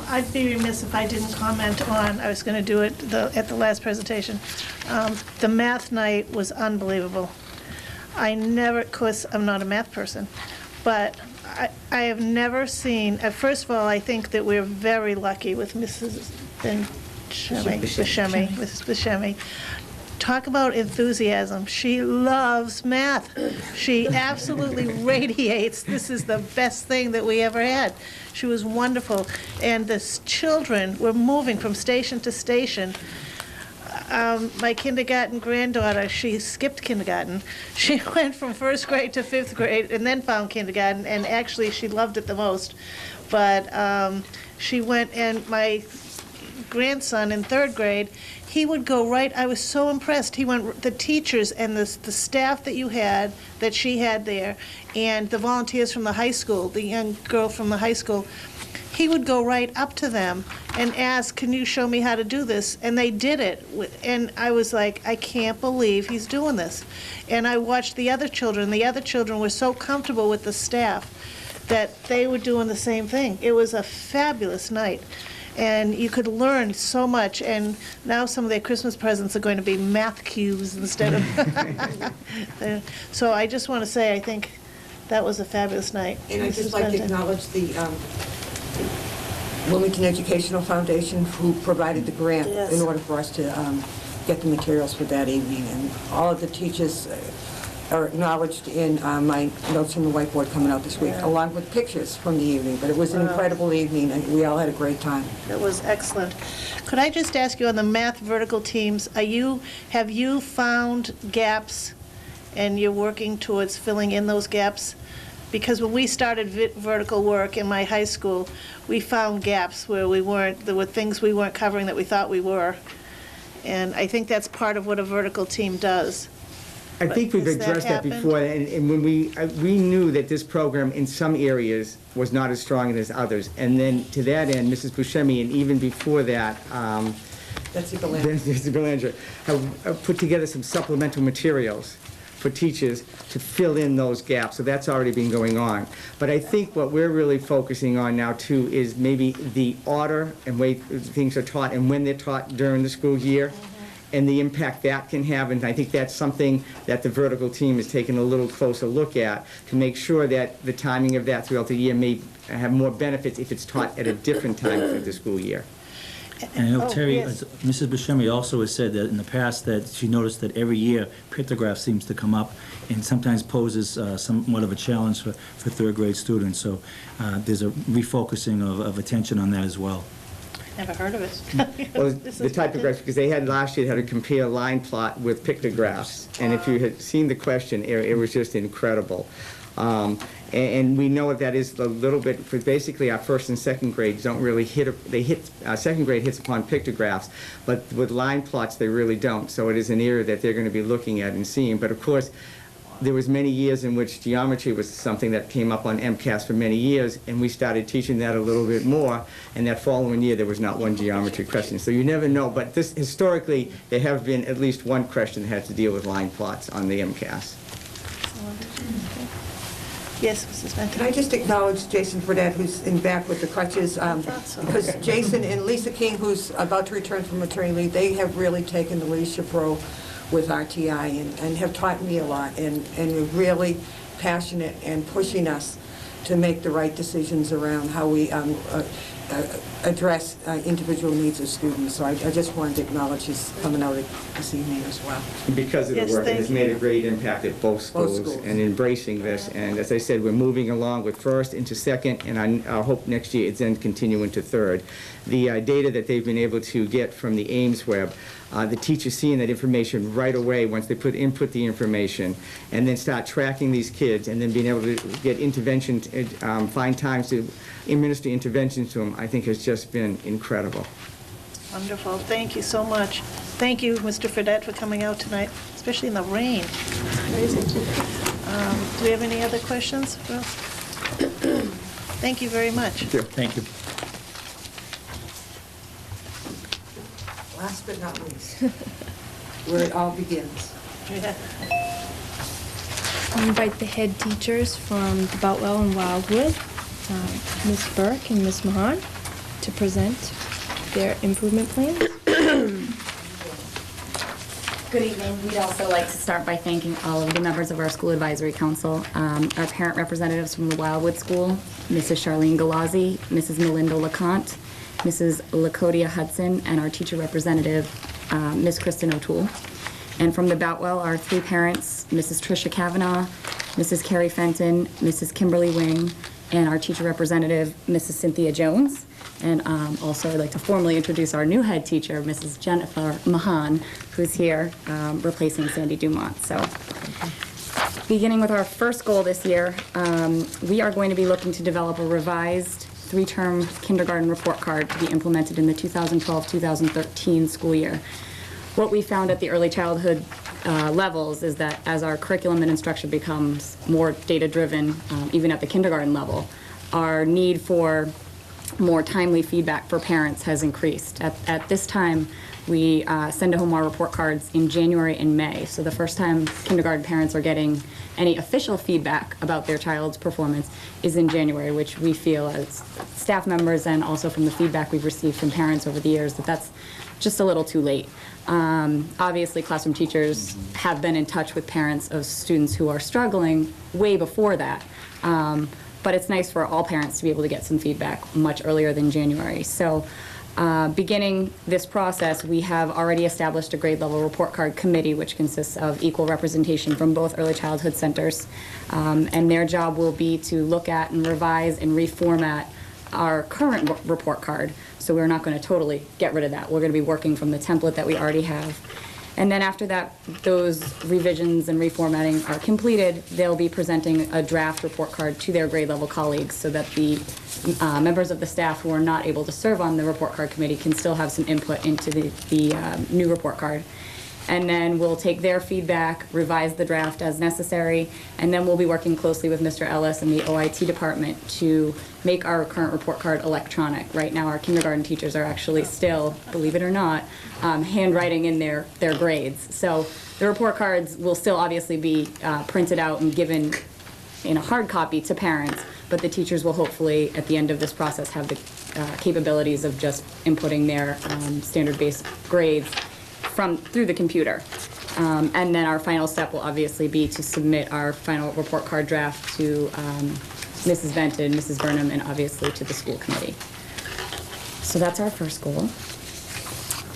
I'd be remiss if I didn't comment on, I was going to do it at the last presentation. The math night was unbelievable. I never, of course, I'm not a math person, but I have never seen, first of all, I think that we're very lucky with Mrs. Buscemi. Talk about enthusiasm. She loves math. She absolutely radiates. This is the best thing that we ever had. She was wonderful. And the children were moving from station to station. My kindergarten granddaughter, she skipped kindergarten. She went from first grade to fifth grade and then found kindergarten, and actually she loved it the most. But she went, and my grandson in third grade, he would go right, I was so impressed. He went, the teachers and the staff that you had, that she had there, and the volunteers from the high school, the young girl from the high school, he would go right up to them and ask, can you show me how to do this? And they did it. And I was like, I can't believe he's doing this. And I watched the other children. The other children were so comfortable with the staff that they were doing the same thing. It was a fabulous night. And you could learn so much, and now some of their Christmas presents are going to be math cubes instead of... So I just want to say, I think that was a fabulous night. And I'd just like to acknowledge the Wilmington Educational Foundation who provided the grant in order for us to get the materials for that evening. And all of the teachers are acknowledged in my notes from the whiteboard coming out this week, along with pictures from the evening. But it was an incredible evening, and we all had a great time. It was excellent. Could I just ask you, on the math vertical teams, have you found gaps, and you're working towards filling in those gaps? Because when we started vertical work in my high school, we found gaps where there were things we weren't covering that we thought we were. And I think that's part of what a vertical team does. I think we've addressed that before, and when we knew that this program in some areas was not as strong as others. And then to that end, Mrs. Buscemi, and even before that, Betsy Belanger have put together some supplemental materials for teachers to fill in those gaps. So that's already been going on. But I think what we're really focusing on now too is maybe the order and way things are taught and when they're taught during the school year, and the impact that can have. And I think that's something that the vertical team is taking a little closer look at to make sure that the timing of that throughout the year may have more benefits if it's taught at a different time for the school year. And I know Terry, Mrs. Buscemi also has said that in the past that she noticed that every year pictograph seems to come up and sometimes poses somewhat of a challenge for third grade students. So there's a refocusing of attention on that as well. Never heard of it. Well, the typographs, because they had last year had to compare line plot with pictographs. And if you had seen the question, it was just incredible. And we know that is a little bit, for basically our first and second grades don't really second grade hits upon pictographs, but with line plots they really don't. So it is an area that they're going to be looking at and seeing. But of course, there was many years in which geometry was something that came up on MCAS for many years, and we started teaching that a little bit more, and that following year there was not one geometry question. So you never know, but this historically there have been at least one question that had to deal with line plots on the MCAS. Yes, Mrs. Benton. Can I just acknowledge Jason Fredette, who's in back with the crutches, because Jason and Lisa King, who's about to return from maternity leave, they have really taken the leadership role with RTI and have taught me a lot, and are really passionate and pushing us to make the right decisions around how we address individual needs of students. So I just wanted to acknowledge his coming out this evening as well. Because of the Yes, work, it thank has you. made a great impact at both schools schools. and embracing this. And as I said, we're moving along with first into second, and I hope next year it's then continue into third. The data that they've been able to get from the Ames web, the teachers seeing that information right away once they input the information, and then start tracking these kids, and then being able to get interventions, find times to administer interventions to them, I think has just been incredible. Wonderful, thank you so much. Thank you, Mr. Fredette, for coming out tonight, especially in the rain. Crazy. Do we have any other questions for us? Thank you very much. Thank you. Last but not least, where it all begins. Yeah. I invite the head teachers from the Boutwell and Wildwood, Ms. Burke and Ms. Mahan, to present their improvement plans. Good evening. We'd also like to start by thanking all of the members of our School Advisory Council, our parent representatives from the Wildwood School, Mrs. Charlene Galazzi, Mrs. Melinda LeConte, Mrs. Lacodia Hudson, and our teacher representative, Ms. Kristen O'Toole. And from the Boutwell, our three parents, Mrs. Tricia Kavanaugh, Mrs. Carrie Fenton, Mrs. Kimberly Wing, and our teacher representative, Mrs. Cynthia Jones. And also, I'd like to formally introduce our new head teacher, Mrs. Jennifer Mahan, who's here replacing Sandy Dumont. So, beginning with our first goal this year, we are going to be looking to develop a revised 3-term kindergarten report card to be implemented in the 2012-2013 school year. What we found at the early childhood levels is that as our curriculum and instruction becomes more data-driven, even at the kindergarten level, our need for more timely feedback for parents has increased. At this time, we send home our report cards in January and May. So the first time kindergarten parents are getting any official feedback about their child's performance is in January, which we feel as staff members and also from the feedback we've received from parents over the years that that's just a little too late. Obviously, classroom teachers have been in touch with parents of students who are struggling way before that. But it's nice for all parents to be able to get some feedback much earlier than January. So beginning this process, we have already established a grade level report card committee, which consists of equal representation from both early childhood centers. And their job will be to look at and revise and reformat our current report card. So we're not going to totally get rid of that. We're going to be working from the template that we already have. And then after that, those revisions and reformatting are completed, they'll be presenting a draft report card to their grade level colleagues so that the members of the staff who are not able to serve on the report card committee can still have some input into the new report card. And then we'll take their feedback, revise the draft as necessary, and then we'll be working closely with Mr. Ellis and the OIT department to make our current report card electronic. Right now, our kindergarten teachers are actually still, believe it or not, handwriting in their grades. So the report cards will still obviously be printed out and given in a hard copy to parents, but the teachers will hopefully, at the end of this process, have the capabilities of just inputting their standard-based grades through the computer. And then our final step will obviously be to submit our final report card draft to Mrs. Benton, Mrs. Burnham, and obviously to the school committee. So that's our first goal.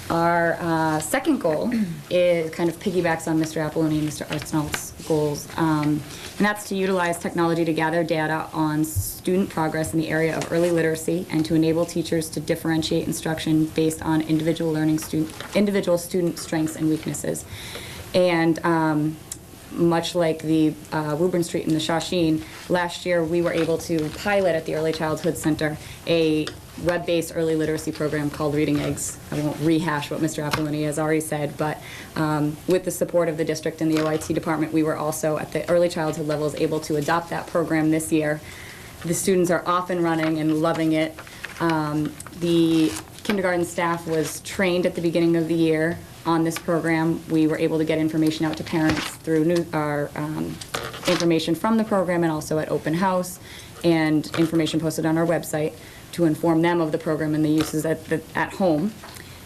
Our second goal is kind of piggybacks on Mr. Apolloni and Mr. Arsenault's goals, and that's to utilize technology to gather data on student progress in the area of early literacy and to enable teachers to differentiate instruction based on individual student strengths and weaknesses. And much like the Woburn Street and the Shawsheen, last year we were able to pilot at the Early Childhood Center a web-based early literacy program called Reading Eggs. I won't rehash what Mr. Apolloni has already said, but with the support of the district and the OIT department, we were also at the early childhood levels able to adopt that program this year. The students are off and running and loving it. The kindergarten staff was trained at the beginning of the year on this program. We were able to get information out to parents through our information from the program and also at open house and information posted on our website to inform them of the program and the uses at home.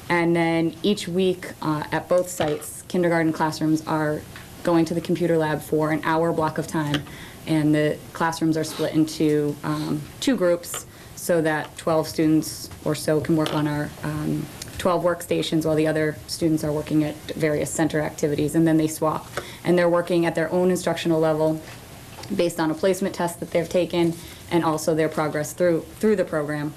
And then each week at both sites, kindergarten classrooms are going to the computer lab for an hour block of time, and the classrooms are split into 2 groups so that 12 students or so can work on our 12 workstations while the other students are working at various center activities, and then they swap. And they're working at their own instructional level based on a placement test that they've taken and also their progress through the program.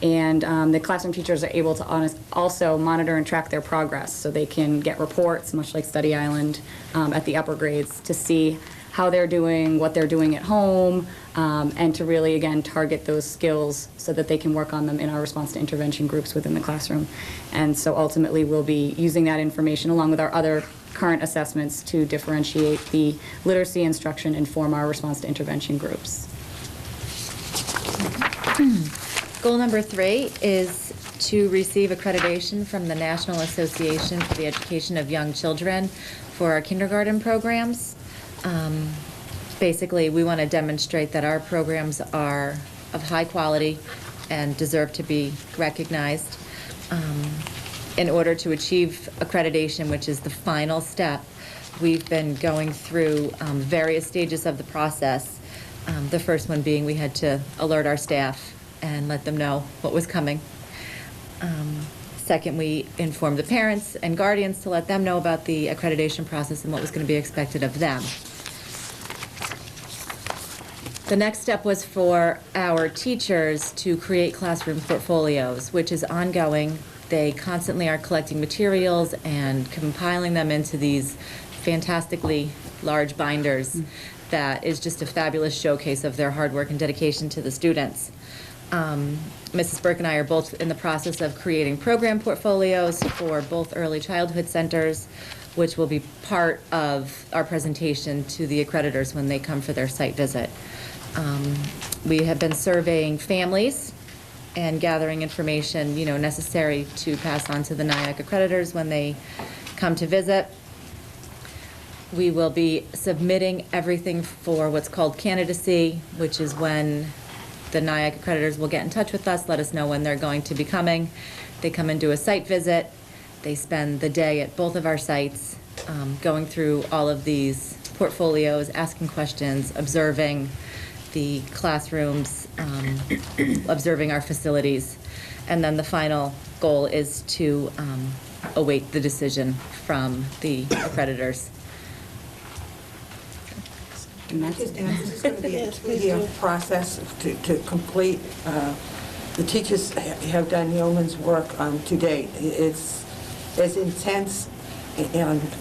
And the classroom teachers are able to also monitor and track their progress, so they can get reports, much like Study Island, at the upper grades to see how they're doing, what they're doing at home, and to really, again, target those skills so that they can work on them in our response to intervention groups within the classroom. And so ultimately, we'll be using that information along with our other current assessments to differentiate the literacy instruction and form our response to intervention groups. Goal number 3 is to receive accreditation from the National Association for the Education of Young Children for our kindergarten programs. Basically, we want to demonstrate that our programs are of high quality and deserve to be recognized. In order to achieve accreditation, which is the final step, we've been going through various stages of the process. The first one being we had to alert our staff and let them know what was coming. Second, we informed the parents and guardians to let them know about the accreditation process and what was going to be expected of them. The next step was for our teachers to create classroom portfolios, which is ongoing. They constantly are collecting materials and compiling them into these fantastically large binders that is just a fabulous showcase of their hard work and dedication to the students. Mrs. Burke and I are both in the process of creating program portfolios for both early childhood centers, which will be part of our presentation to the accreditors when they come for their site visit. We have been surveying families and gathering information, necessary to pass on to the NIAC accreditors when they come to visit. We will be submitting everything for what's called candidacy, which is when the NIAC accreditors will get in touch with us, let us know when they're going to be coming. They come and do a site visit. They spend the day at both of our sites, going through all of these portfolios, asking questions, observing the classrooms, observing our facilities. And then the final goal is to await the decision from the accreditors. This is going to be a 2-year process to complete. The teachers have done yeoman's work to date. It's as intense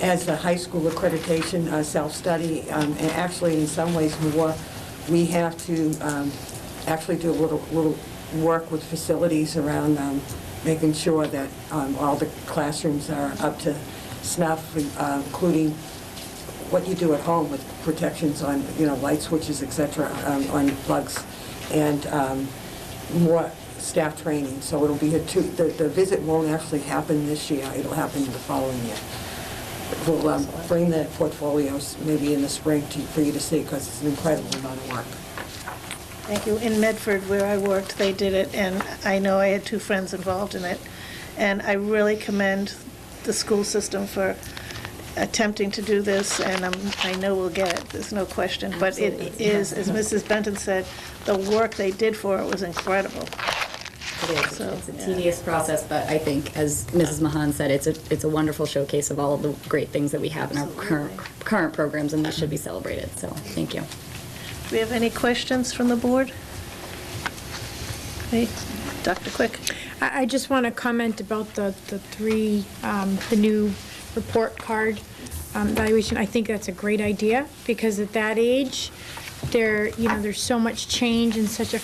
as the high school accreditation self-study, and actually in some ways more. We have to actually do a little work with facilities around making sure that all the classrooms are up to snuff, including what you do at home with protections on, light switches, et cetera, on plugs, and more staff training. So it'll be the visit won't actually happen this year. It'll happen the following year. We'll bring the portfolios maybe in the spring for you to see, because it's an incredible amount of work. Thank you. In Medford, where I worked, they did it, and I know I had 2 friends involved in it. And I really commend the school system for attempting to do this, and I know we'll get it, there's no question. But it is, as Mrs. Benton said, the work they did for it was incredible. It is. So, it's a tedious process, but I think, as Mrs. Mahan said, it's a wonderful showcase of all of the great things that we have in our current programs, and that should be celebrated. So, thank you. Do we have any questions from the board? Okay, Dr. Quick. I just want to comment about the new report card evaluation. I think that's a great idea, because at that age, there's so much change in such a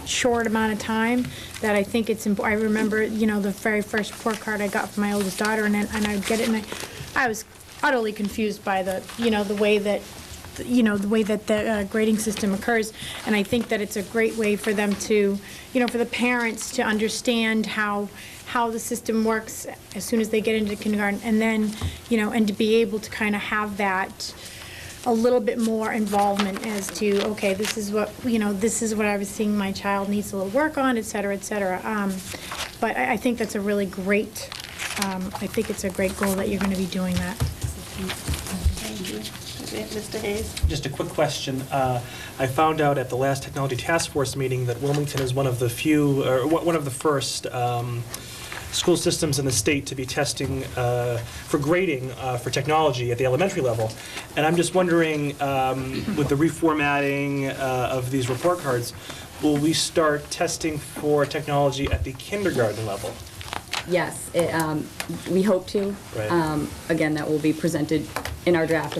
short amount of time that I think it's important. I remember, the very first report card I got from my oldest daughter, and I would get it, and I was utterly confused by the way that the grading system occurs. And I think that it's a great way for them to, for the parents to understand how the system works as soon as they get into kindergarten, and then, and to be able to kind of have that a little bit more involvement as to, okay, this is what I was seeing my child needs a little work on, et cetera, et cetera. But I think that's a really great, I think it's a great goal that you're going to be doing that. Thank you. Mr. Hayes? Just a quick question. I found out at the last Technology Task Force meeting that Wilmington is one of the few, or one of the first school systems in the state to be testing for grading for technology at the elementary level. And I'm just wondering, with the reformatting of these report cards, will we start testing for technology at the kindergarten level? Yes, we hope to. Right. Again, that will be presented in our draft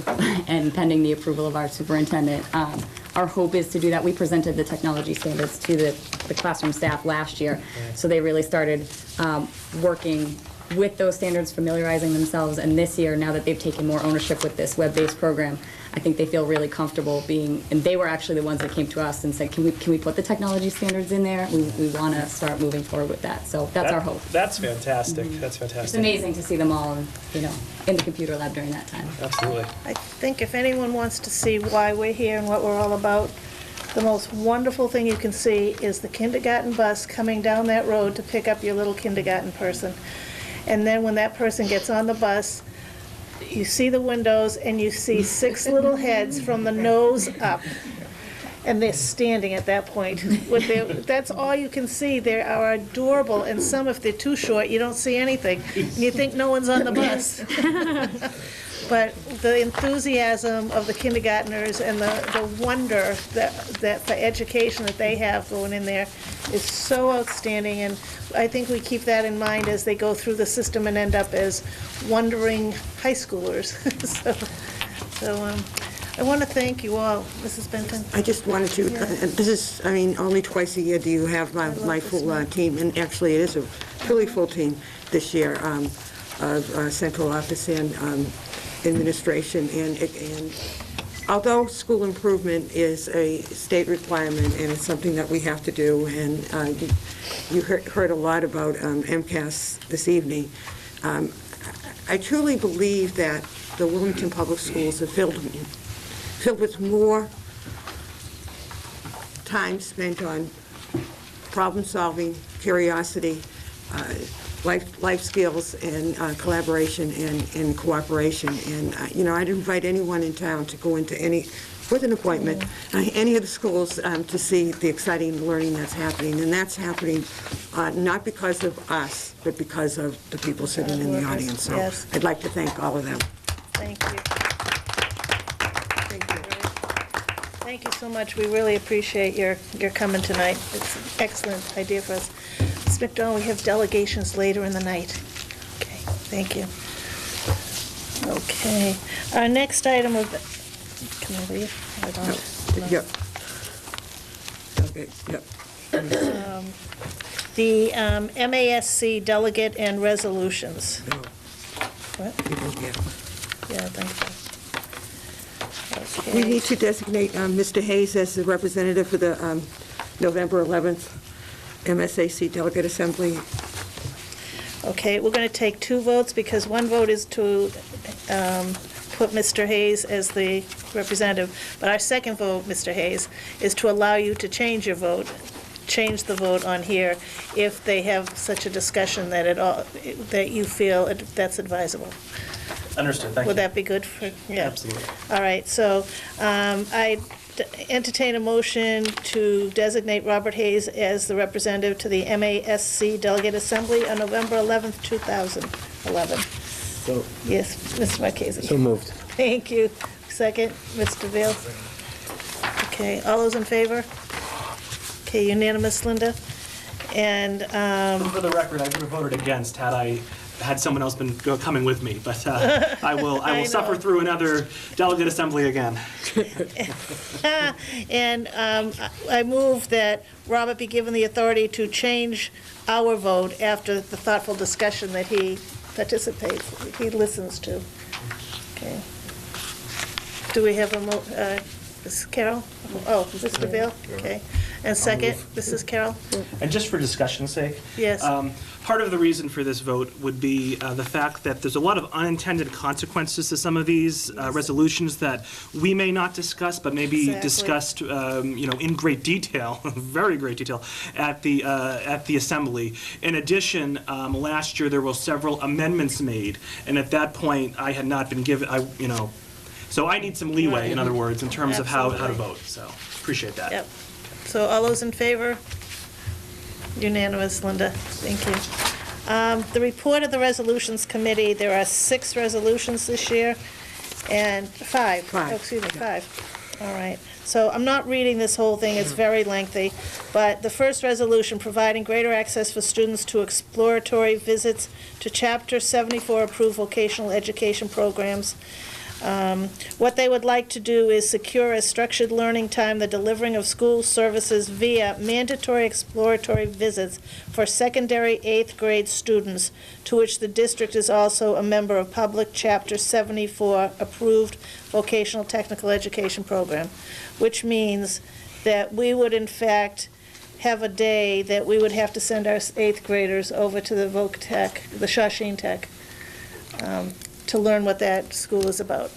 and pending the approval of our superintendent. Our hope is to do that. We presented the technology standards to the classroom staff last year, so they really started working with those standards, familiarizing themselves, and this year, now that they've taken more ownership with this web-based program, I think they feel really comfortable being, and they were actually the ones that came to us and said, can we put the technology standards in there? We want to start moving forward with that, so that's our hope. That's fantastic, that's fantastic. It's amazing to see them all, in the computer lab during that time. Absolutely. I think if anyone wants to see why we're here and what we're all about, the most wonderful thing you can see is the kindergarten bus coming down that road to pick up your little kindergarten person. And then when that person gets on the bus, you see the windows and you see 6 little heads from the nose up. And they're standing at that point. That's all you can see. They are adorable, and some, if they're too short, you don't see anything. And you think no one's on the bus. But the enthusiasm of the kindergartners and the wonder that for education that they have going in there is so outstanding, and I think we keep that in mind as they go through the system and end up as wondering high schoolers. So I want to thank you all. Mrs. Benton? I just wanted to, this is, only twice a year do you have my full team, and actually it is a really full team this year, of central office and administration, and although school improvement is a state requirement and it's something that we have to do, and you heard a lot about MCAS this evening, I truly believe that the Wilmington Public Schools are filled with more time spent on problem-solving, curiosity, life skills, and collaboration and cooperation. And, I'd invite anyone in town to go into with an appointment, any of the schools to see the exciting learning that's happening. And that's happening not because of us, but because of the people sitting in the audience. So yes. I'd like to thank all of them. Thank you. Thank you so much. We really appreciate your coming tonight. It's an excellent idea for us. Ms. McDonald, we have delegations later in the night. Okay, thank you. Okay, our next item of, can I leave? I don't. No. Yep. Okay, yep. The MASC delegate and resolutions. No. What? Yeah, I think so. We Okay. need to designate Mr. Hayes as the representative for the November 11th MSAC Delegate Assembly. Okay, we're going to take 2 votes, because one vote is to put Mr. Hayes as the representative, but our second vote, Mr. Hayes, is to allow you to change your vote, change the vote on here if they have such a discussion that you feel that's advisable. Understood, thank you. Would that be good for, yeah? Absolutely. All right, so I entertain a motion to designate Robert Hayes as the representative to the MASC Delegate Assembly on November 11th, 2011. So, Yes, Mr. Marchese. so moved. Thank you. Second, Mr. Vail. Okay, all those in favor? Okay, unanimous, Linda. And, For the record, I would have voted against had someone else been coming with me, but I will I suffer know. through another delegate assembly again. and I move that Robert be given the authority to change our vote after the thoughtful discussion that he participates, he listens to. Okay. Do we have a Mrs. Carroll? Oh, Mr. Vail? Okay. And second, Mrs. Carroll? And just for discussion's sake, Yes. part of the reason for this vote would be the fact that there's a lot of unintended consequences to some of these resolutions that we may not discuss, but may be Exactly. discussed, in great detail, very great detail, at the assembly. In addition, last year there were several amendments made, and at that point I had not been given, So I need some leeway, in other words, in terms of how to Absolutely. vote, so appreciate that. Yep. So all those in favor? Unanimous, Linda. Thank you. The report of the Resolutions Committee, there are 6 resolutions this year, and 5. Five. Oh, excuse me, 5. All right. So I'm not reading this whole thing, it's very lengthy, but the first resolution, providing greater access for students to exploratory visits to Chapter 74 approved vocational education programs. What they would like to do is secure as structured learning time the delivering of school services via mandatory exploratory visits for secondary 8th grade students, to which the district is also a member of public Chapter 74 approved vocational technical education program, which means that we would in fact have a day that we would have to send our 8th graders over to the Voc Tech, the Shawshene Tech, to learn what that school is about.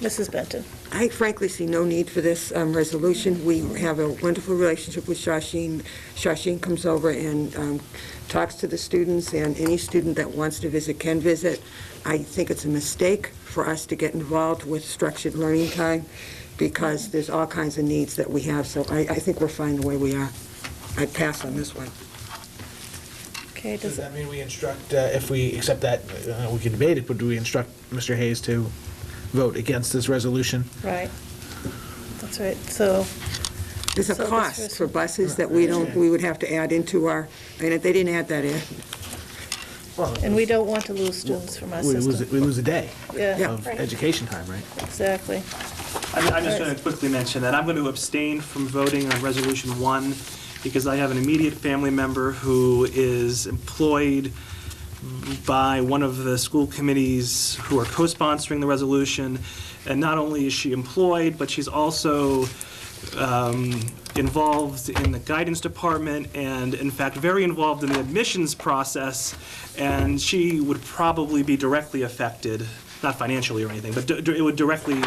Mrs. Benton. I frankly see no need for this resolution. We have a wonderful relationship with Shawshene. Shawshene comes over and talks to the students, and any student that wants to visit can visit. I think it's a mistake for us to get involved with structured learning time, because there's all kinds of needs that we have, so I think we're fine the way we are. I'd pass on this one. Okay, Does that mean we instruct, if we accept that, we can debate it, but do we instruct Mr. Hayes to vote against this resolution? Right. That's right, so. There's a so this cost first for one- buses that we would have to add into our, I mean, they didn't add that in. And we don't want to lose students from our We system. lose a day Yeah, of education time, right? exactly. I'm just going to quickly mention that I'm going to abstain from voting on Resolution 1 because I have an immediate family member who is employed by one of the school committees who are co-sponsoring the resolution, and not only is she employed, but she's also involved in the guidance department and, in fact, very involved in the admissions process, and she would probably be directly affected, not financially or anything, but it would directly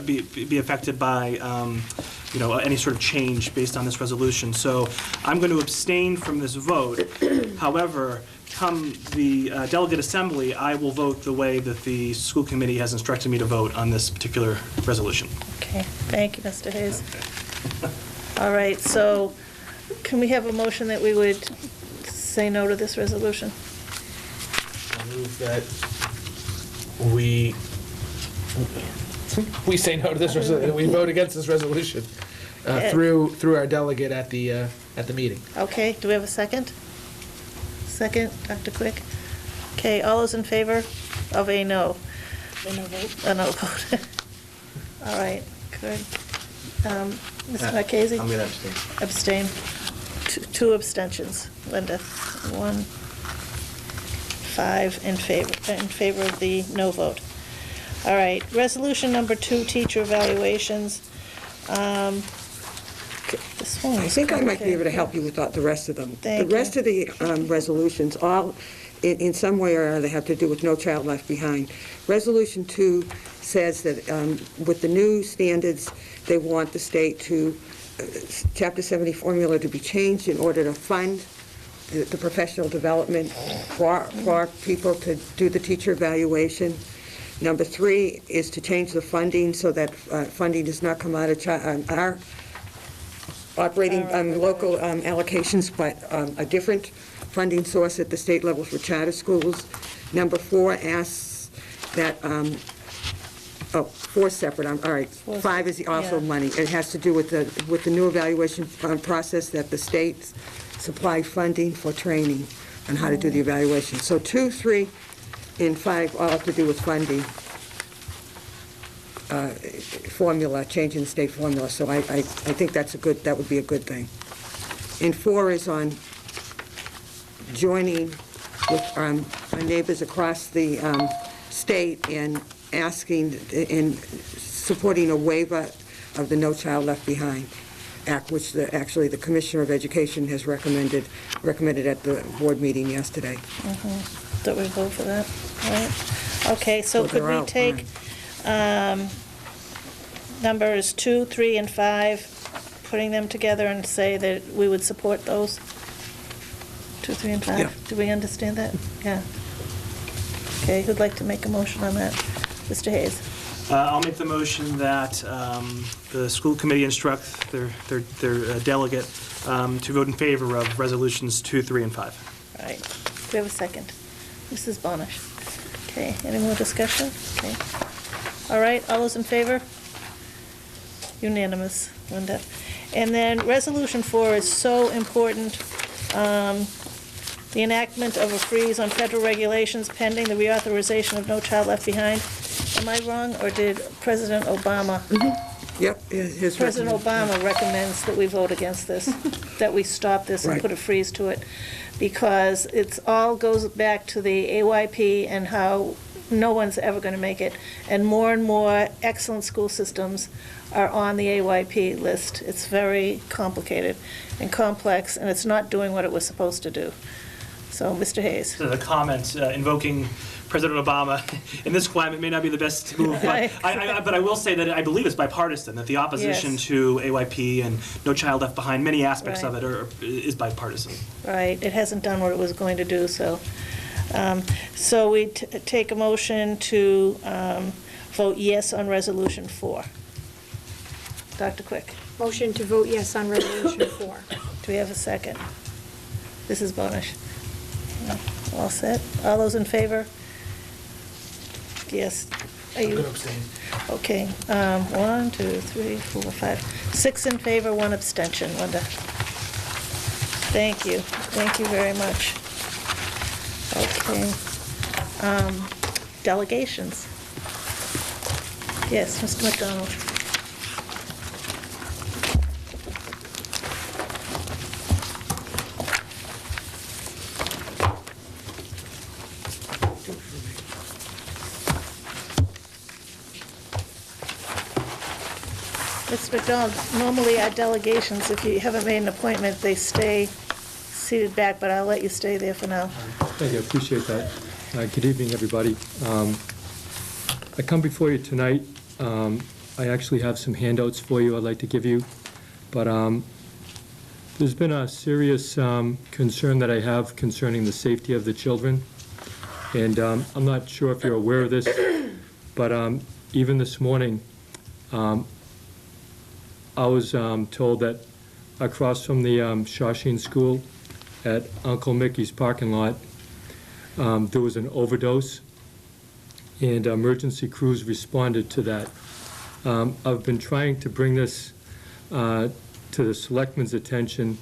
be affected by, any sort of change based on this resolution. So I'm going to abstain from this vote. However, come the delegate assembly, I will vote the way that the school committee has instructed me to vote on this particular resolution. Okay, thank you, Mr. Hayes. All right, so can we have a motion that we would say no to this resolution? I move that we say no to this resolution, we vote against this resolution through our delegate at the meeting. Okay, do we have a second? Second, Dr. Quick? Okay, all those in favor of a no? A no vote. A no vote. All right, good. Mr. Marchese? I'm going to abstain. Abstain. Two abstentions. Linda, 1, 5 in favor of the no vote. All right, resolution number 2, teacher evaluations. This one I is think I might be able to complicated. help you with the rest of them. Thank The rest of the resolutions, all, in some way or other, have to do with No Child Left Behind. Resolution 2 says that with the new standards, they want the state to, Chapter 70 formula to be changed in order to fund the professional development for people to do the teacher evaluation. Number 3 is to change the funding so that funding does not come out of our operating local allocations, but a different funding source at the state level for charter schools. Number 4 asks that, 4 separate, all right, 5 is also yeah. money. It has to do with the new evaluation process that the states supply funding for training on how to do the evaluation. So 2, 3, and 5 all have to do with funding. Formula, changing the state formula, so I think that would be a good thing. And 4 is on joining with our neighbors across the state and asking and supporting a waiver of the No Child Left Behind Act, which actually the Commissioner of Education has recommended at the board meeting yesterday. That we vote for that, right? Okay, so could we take numbers 2, 3, and 5, putting them together and say that we would support those? 2, 3, and 5? Yeah. Do we understand that? Yeah. Okay, who'd like to make a motion on that? Mr. Hayes? I'll make the motion that the school committee instruct their delegate to vote in favor of resolutions 2, 3, and 5. All right. Do we have a second? Mrs. Bonish. Okay, any more discussion? Okay. All right, all those in favor? Unanimous, Linda. And then Resolution 4 is so important. The enactment of a freeze on federal regulations pending the reauthorization of No Child Left Behind. Am I wrong, or did President Obama? Yep. President Obama recommends that we vote against this, that we stop this and Right. put a freeze to it, because it's all goes back to the AYP and how no one's ever going to make it. And more excellent school systems are on the AYP list. It's very complicated and complex, and it's not doing what it was supposed to do. So, Mr. Hayes. So the comment invoking President Obama in this climate may not be the best move, but I will say that I believe it's bipartisan, that the opposition Yes. to AYP and No Child Left Behind, many aspects Right. of it is bipartisan. Right, it hasn't done what it was going to do, so. So we take a motion to vote yes on Resolution 4. Dr. Quick, Motion to vote yes on Resolution 4. do we have a second? Mrs. Bonish? No. All set? All those in favor? Yes. Are you? Okay, 1, 2, 3, 4, 5, 6 in favor, 1 abstention. Linda. Thank you. Thank you very much. Okay. Delegations. Yes, Mr. McDonald. Mr. McDonald, normally our delegations, if you haven't made an appointment, they stay seated back, but I'll let you stay there for now. Thank you, I appreciate that. Good evening, everybody. I come before you tonight. I actually have some handouts for you I'd like to give you, but there's been a serious concern that I have concerning the safety of the children, and I'm not sure if you're aware of this, but even this morning, I was told that across from the Shawshene School at Uncle Mickey's parking lot, there was an overdose, and emergency crews responded to that. I've been trying to bring this to the selectmen's attention,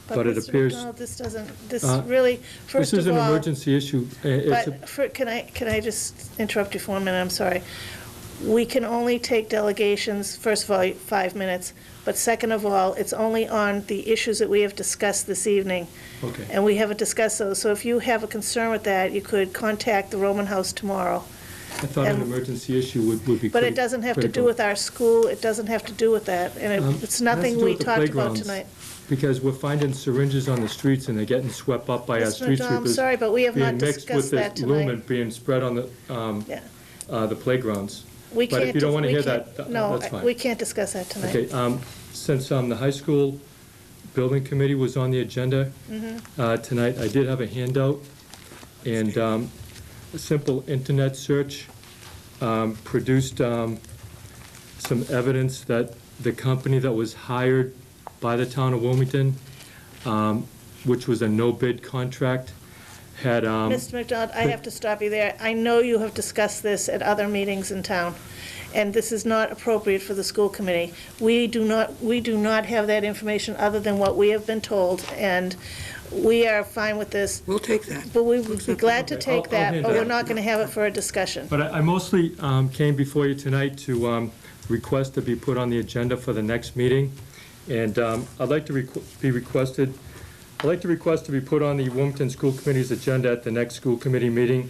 but it Mr. appears... McDonald, this doesn't, this really, first This is of an all... emergency issue. It's a- But can I just interrupt you for a minute? I'm sorry. We can only take delegations, first of all, 5 minutes, but second of all, it's only on the issues that we have discussed this evening. Okay. And we haven't discussed those. So if you have a concern with that, you could contact the Roman House tomorrow. I thought an and- emergency issue would be But it doesn't have to do critical. with our school, it doesn't have to do with that, and it's It has to nothing do we with the talked about playgrounds, tonight. Because we're finding syringes on the streets and they're getting swept up by our Mr. street McDonald, I'm sweepers. sorry, but we have not discussed that Being mixed with tonight. this lumen being spread on Yeah. the playgrounds. We But if can't you don't dis- want to we hear can't- that, No, that's fine. we can't discuss that tonight. Okay, since the high school building committee was on the agenda tonight, I did have a handout, and a simple internet search produced some evidence that the company that was hired by the town of Wilmington, which was a no-bid contract, had... Mr. McDonald, I have to stop you there. I know you have discussed this at other meetings in town, and this is not appropriate for the school committee. We do not have that information other than what we have been told, and we are fine with this. We'll take that. But we would be glad to Okay, I'll take that, hand but we're that. not going to have it for a discussion. But I mostly came before you tonight to request to be put on the agenda for the next meeting. And I'd like to request to be put on the Wilmington School Committee's agenda at the next school committee meeting.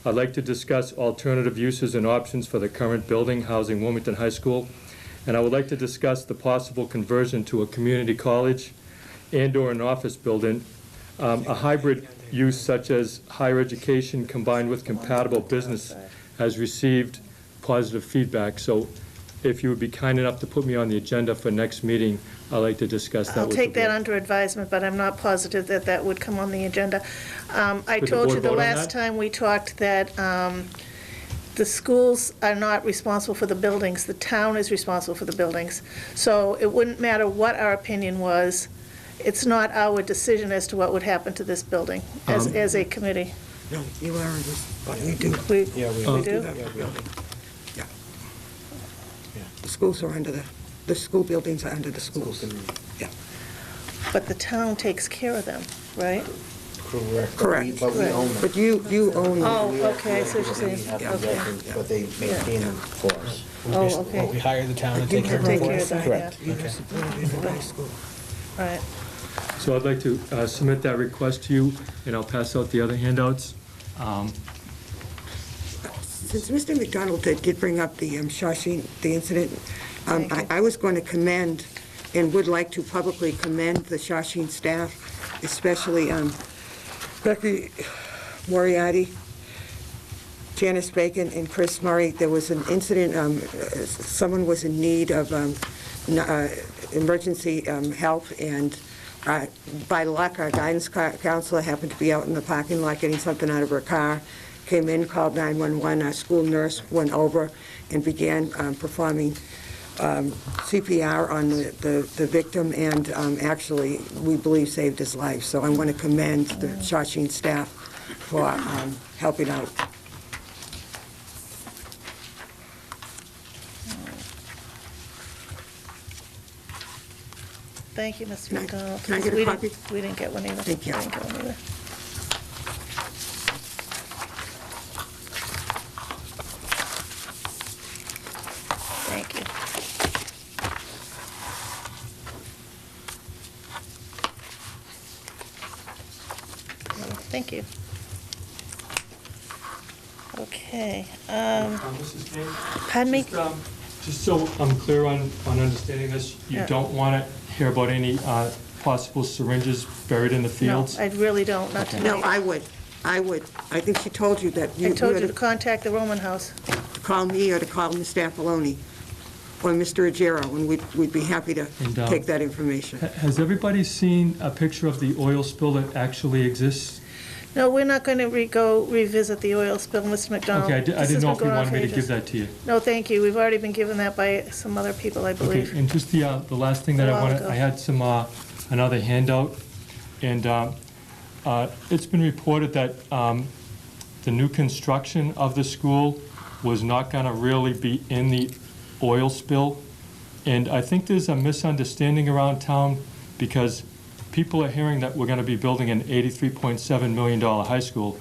I'd like to discuss alternative uses and options for the current building housing Wilmington High School. And I would like to discuss the possible conversion to a community college and/or an office building. A hybrid use such as higher education combined with compatible business has received positive feedback. So if you would be kind enough to put me on the agenda for next meeting, I'd like to discuss that I'll with the take that board. under advisement, but I'm not positive that that would come on the agenda. I Could the told you board the vote on last that? time we talked that the schools are not responsible for the buildings, the town is responsible for the buildings. So it wouldn't matter what our opinion was, it's not our decision as to what would happen to this building as a committee. No, you are, but we do. We Yeah, we do? have a building. Yeah. The schools are under the school buildings are under the schools. Yeah. But the town takes care of them, right? Correct. But we own them. But you own them. Oh, okay, so you're saying, We have the okay. buildings, but they maintain them for us. Oh, okay. We hire the town to take care of Take it for care us? of that, Correct. yeah. Okay. Right. So I'd like to submit that request to you, and I'll pass out the other handouts. Since Mr. McDonald did bring up the Shawshene, the incident, I was going to commend and would like to publicly commend the Shawshene staff, especially Becky Moriarty, Janice Bacon, and Chris Murray. There was an incident, someone was in need of emergency help, and by luck, our guidance counselor happened to be out in the parking lot getting something out of her car, came in, called 911. Our school nurse went over and began performing CPR on the victim, and actually, we believe, saved his life. So I want to commend the Shawshene staff for helping out. Thank you, Mr. McDonald. Can I get a We copy? We didn't get one either. Thank you. We didn't get one either. Thank you. Thank you. Okay. Mrs. King? Pardon me? Just so I'm clear on understanding this, you Yeah. don't want to hear about any possible syringes buried in the No, fields? I really don't, not No, tonight. I would. I think she told you that I told you had to contact the Roman House. to call me or to call Mr. Apoloni or Mr. Agero, and we'd be happy to And, take that information. Has everybody seen a picture of the oil spill that actually exists? No, we're not going to go revisit the oil spill, Mr. McDonald. Okay, I This has didn't know been if you going on wanted for me to ages. give that to you. No, thank you. We've already been given that by some other people, I Okay, believe. and just the last thing that A I while wanted, ago. I had some, another handout, and it's been reported that the new construction of the school was not gonna really be in the oil spill, and I think there's a misunderstanding around town, because people are hearing that we're gonna be building an $83.7 million high school,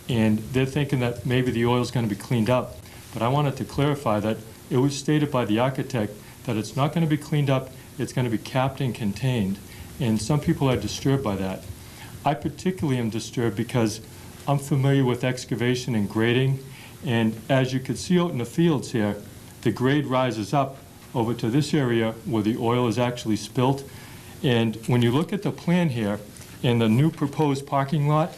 and they're thinking that maybe the oil's gonna be cleaned up. But I wanted to clarify that it was stated by the architect that it's not gonna be cleaned up, it's gonna be capped and contained. And some people are disturbed by that. I particularly am disturbed because I'm familiar with excavation and grading, and as you can see out in the fields here, the grade rises up over to this area where the oil is actually spilt. And when you look at the plan here, in the new proposed parking lot,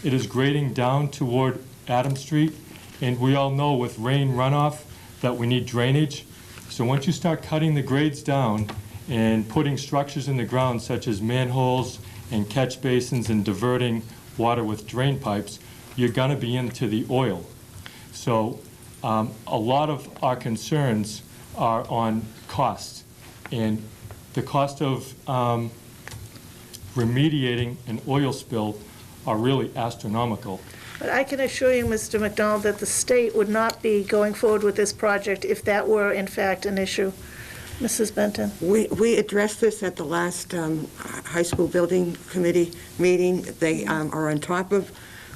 it is grading down toward Adam Street, and we all know with rain runoff that we need drainage. So once you start cutting the grades down and putting structures in the ground such as manholes and catch basins and diverting water with drain pipes, you're gonna be into the oil. So a lot of our concerns are on costs, and the cost of remediating an oil spill are really astronomical. But I can assure you, Mr. McDonald, that the state would not be going forward with this project if that were in fact an issue. Mrs. Benton? We addressed this at the last high school building committee meeting. They are on top of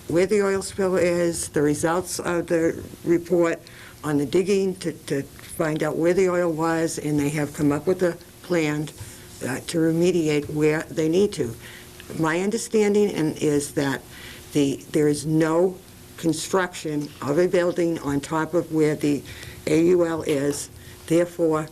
where the oil spill is, the results of the report on the digging to find out where the oil was, and they have come up with a plan to remediate where they need to. My understanding is that there is no construction of a building on top of where the AUL is. Therefore,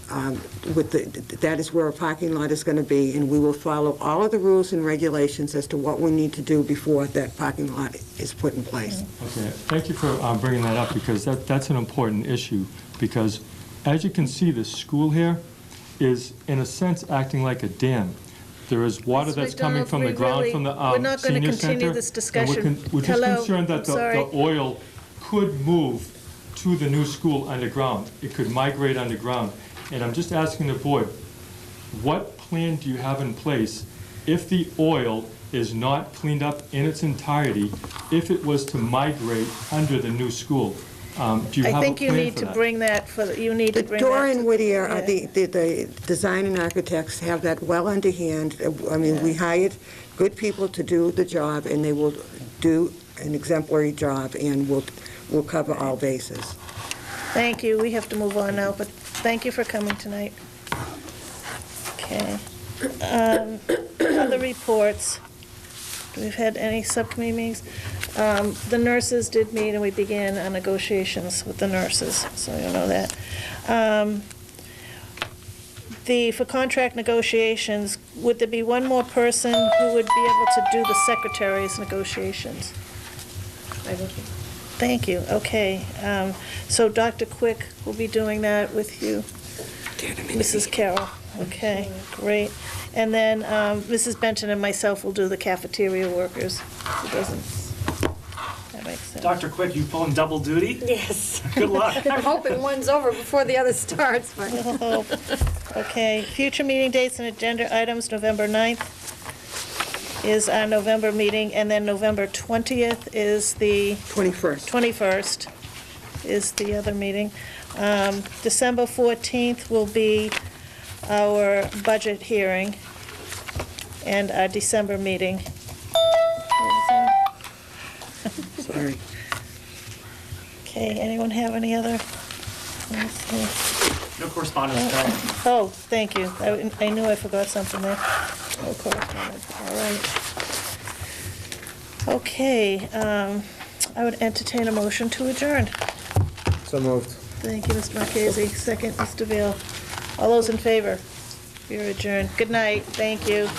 that is where a parking lot is going to be, and we will follow all of the rules and regulations as to what we need to do before that parking lot is put in place. Okay, thank you for bringing that up, because that's an important issue, because as you can see, the school here is, in a sense, acting like a dam. There is water Mr. that's coming McDonald, from the we ground really- from the we're not gonna senior continue center, this and we're discussion. we're just Hello, concerned I'm that sorry. the oil could move to the new school underground. It could migrate underground. And I'm just asking the board, what plan do you have in place if the oil is not cleaned up in its entirety, if it was to migrate under the new school? Do you have a plan for that? I think you need to bring that you need to bring that. Dora and Whittier, the design and architects have that well under hand. I mean, we hired good people to do the job, and they will do an exemplary job, and we'll cover all bases. Thank you. We have to move on now, but thank you for coming tonight. Okay. Other reports. Do we've had any subcommittee meetings? The nurses did meet, and we began our negotiations with the nurses, so you know that. For contract negotiations, would there be one more person who would be able to do the secretary's negotiations? I will. Thank you, okay. So Dr. Quick will be doing that with you, Mrs. Carroll. Okay, great. And then Mrs. Benton and myself will do the cafeteria workers. Who doesn't? That makes sense. Dr. Quick, you pulling double duty? Yes. Good luck. I'm hoping one's over before the other starts, but. We'll hope. Okay, future meeting dates and agenda items, November 9th is our November meeting, and then November 20th is the... 21st is the other meeting. December 14th will be our budget hearing and our December meeting. Sorry. Okay, anyone have any other? Let me see. No correspondence, Carol. Oh, thank you. I knew I forgot something there. No correspondence, all right. Okay, I would entertain a motion to adjourn. So moved. Thank you, Mr. Marchese. Second, Mr. Vail. All those in favor? You're adjourned. Good night. Thank you.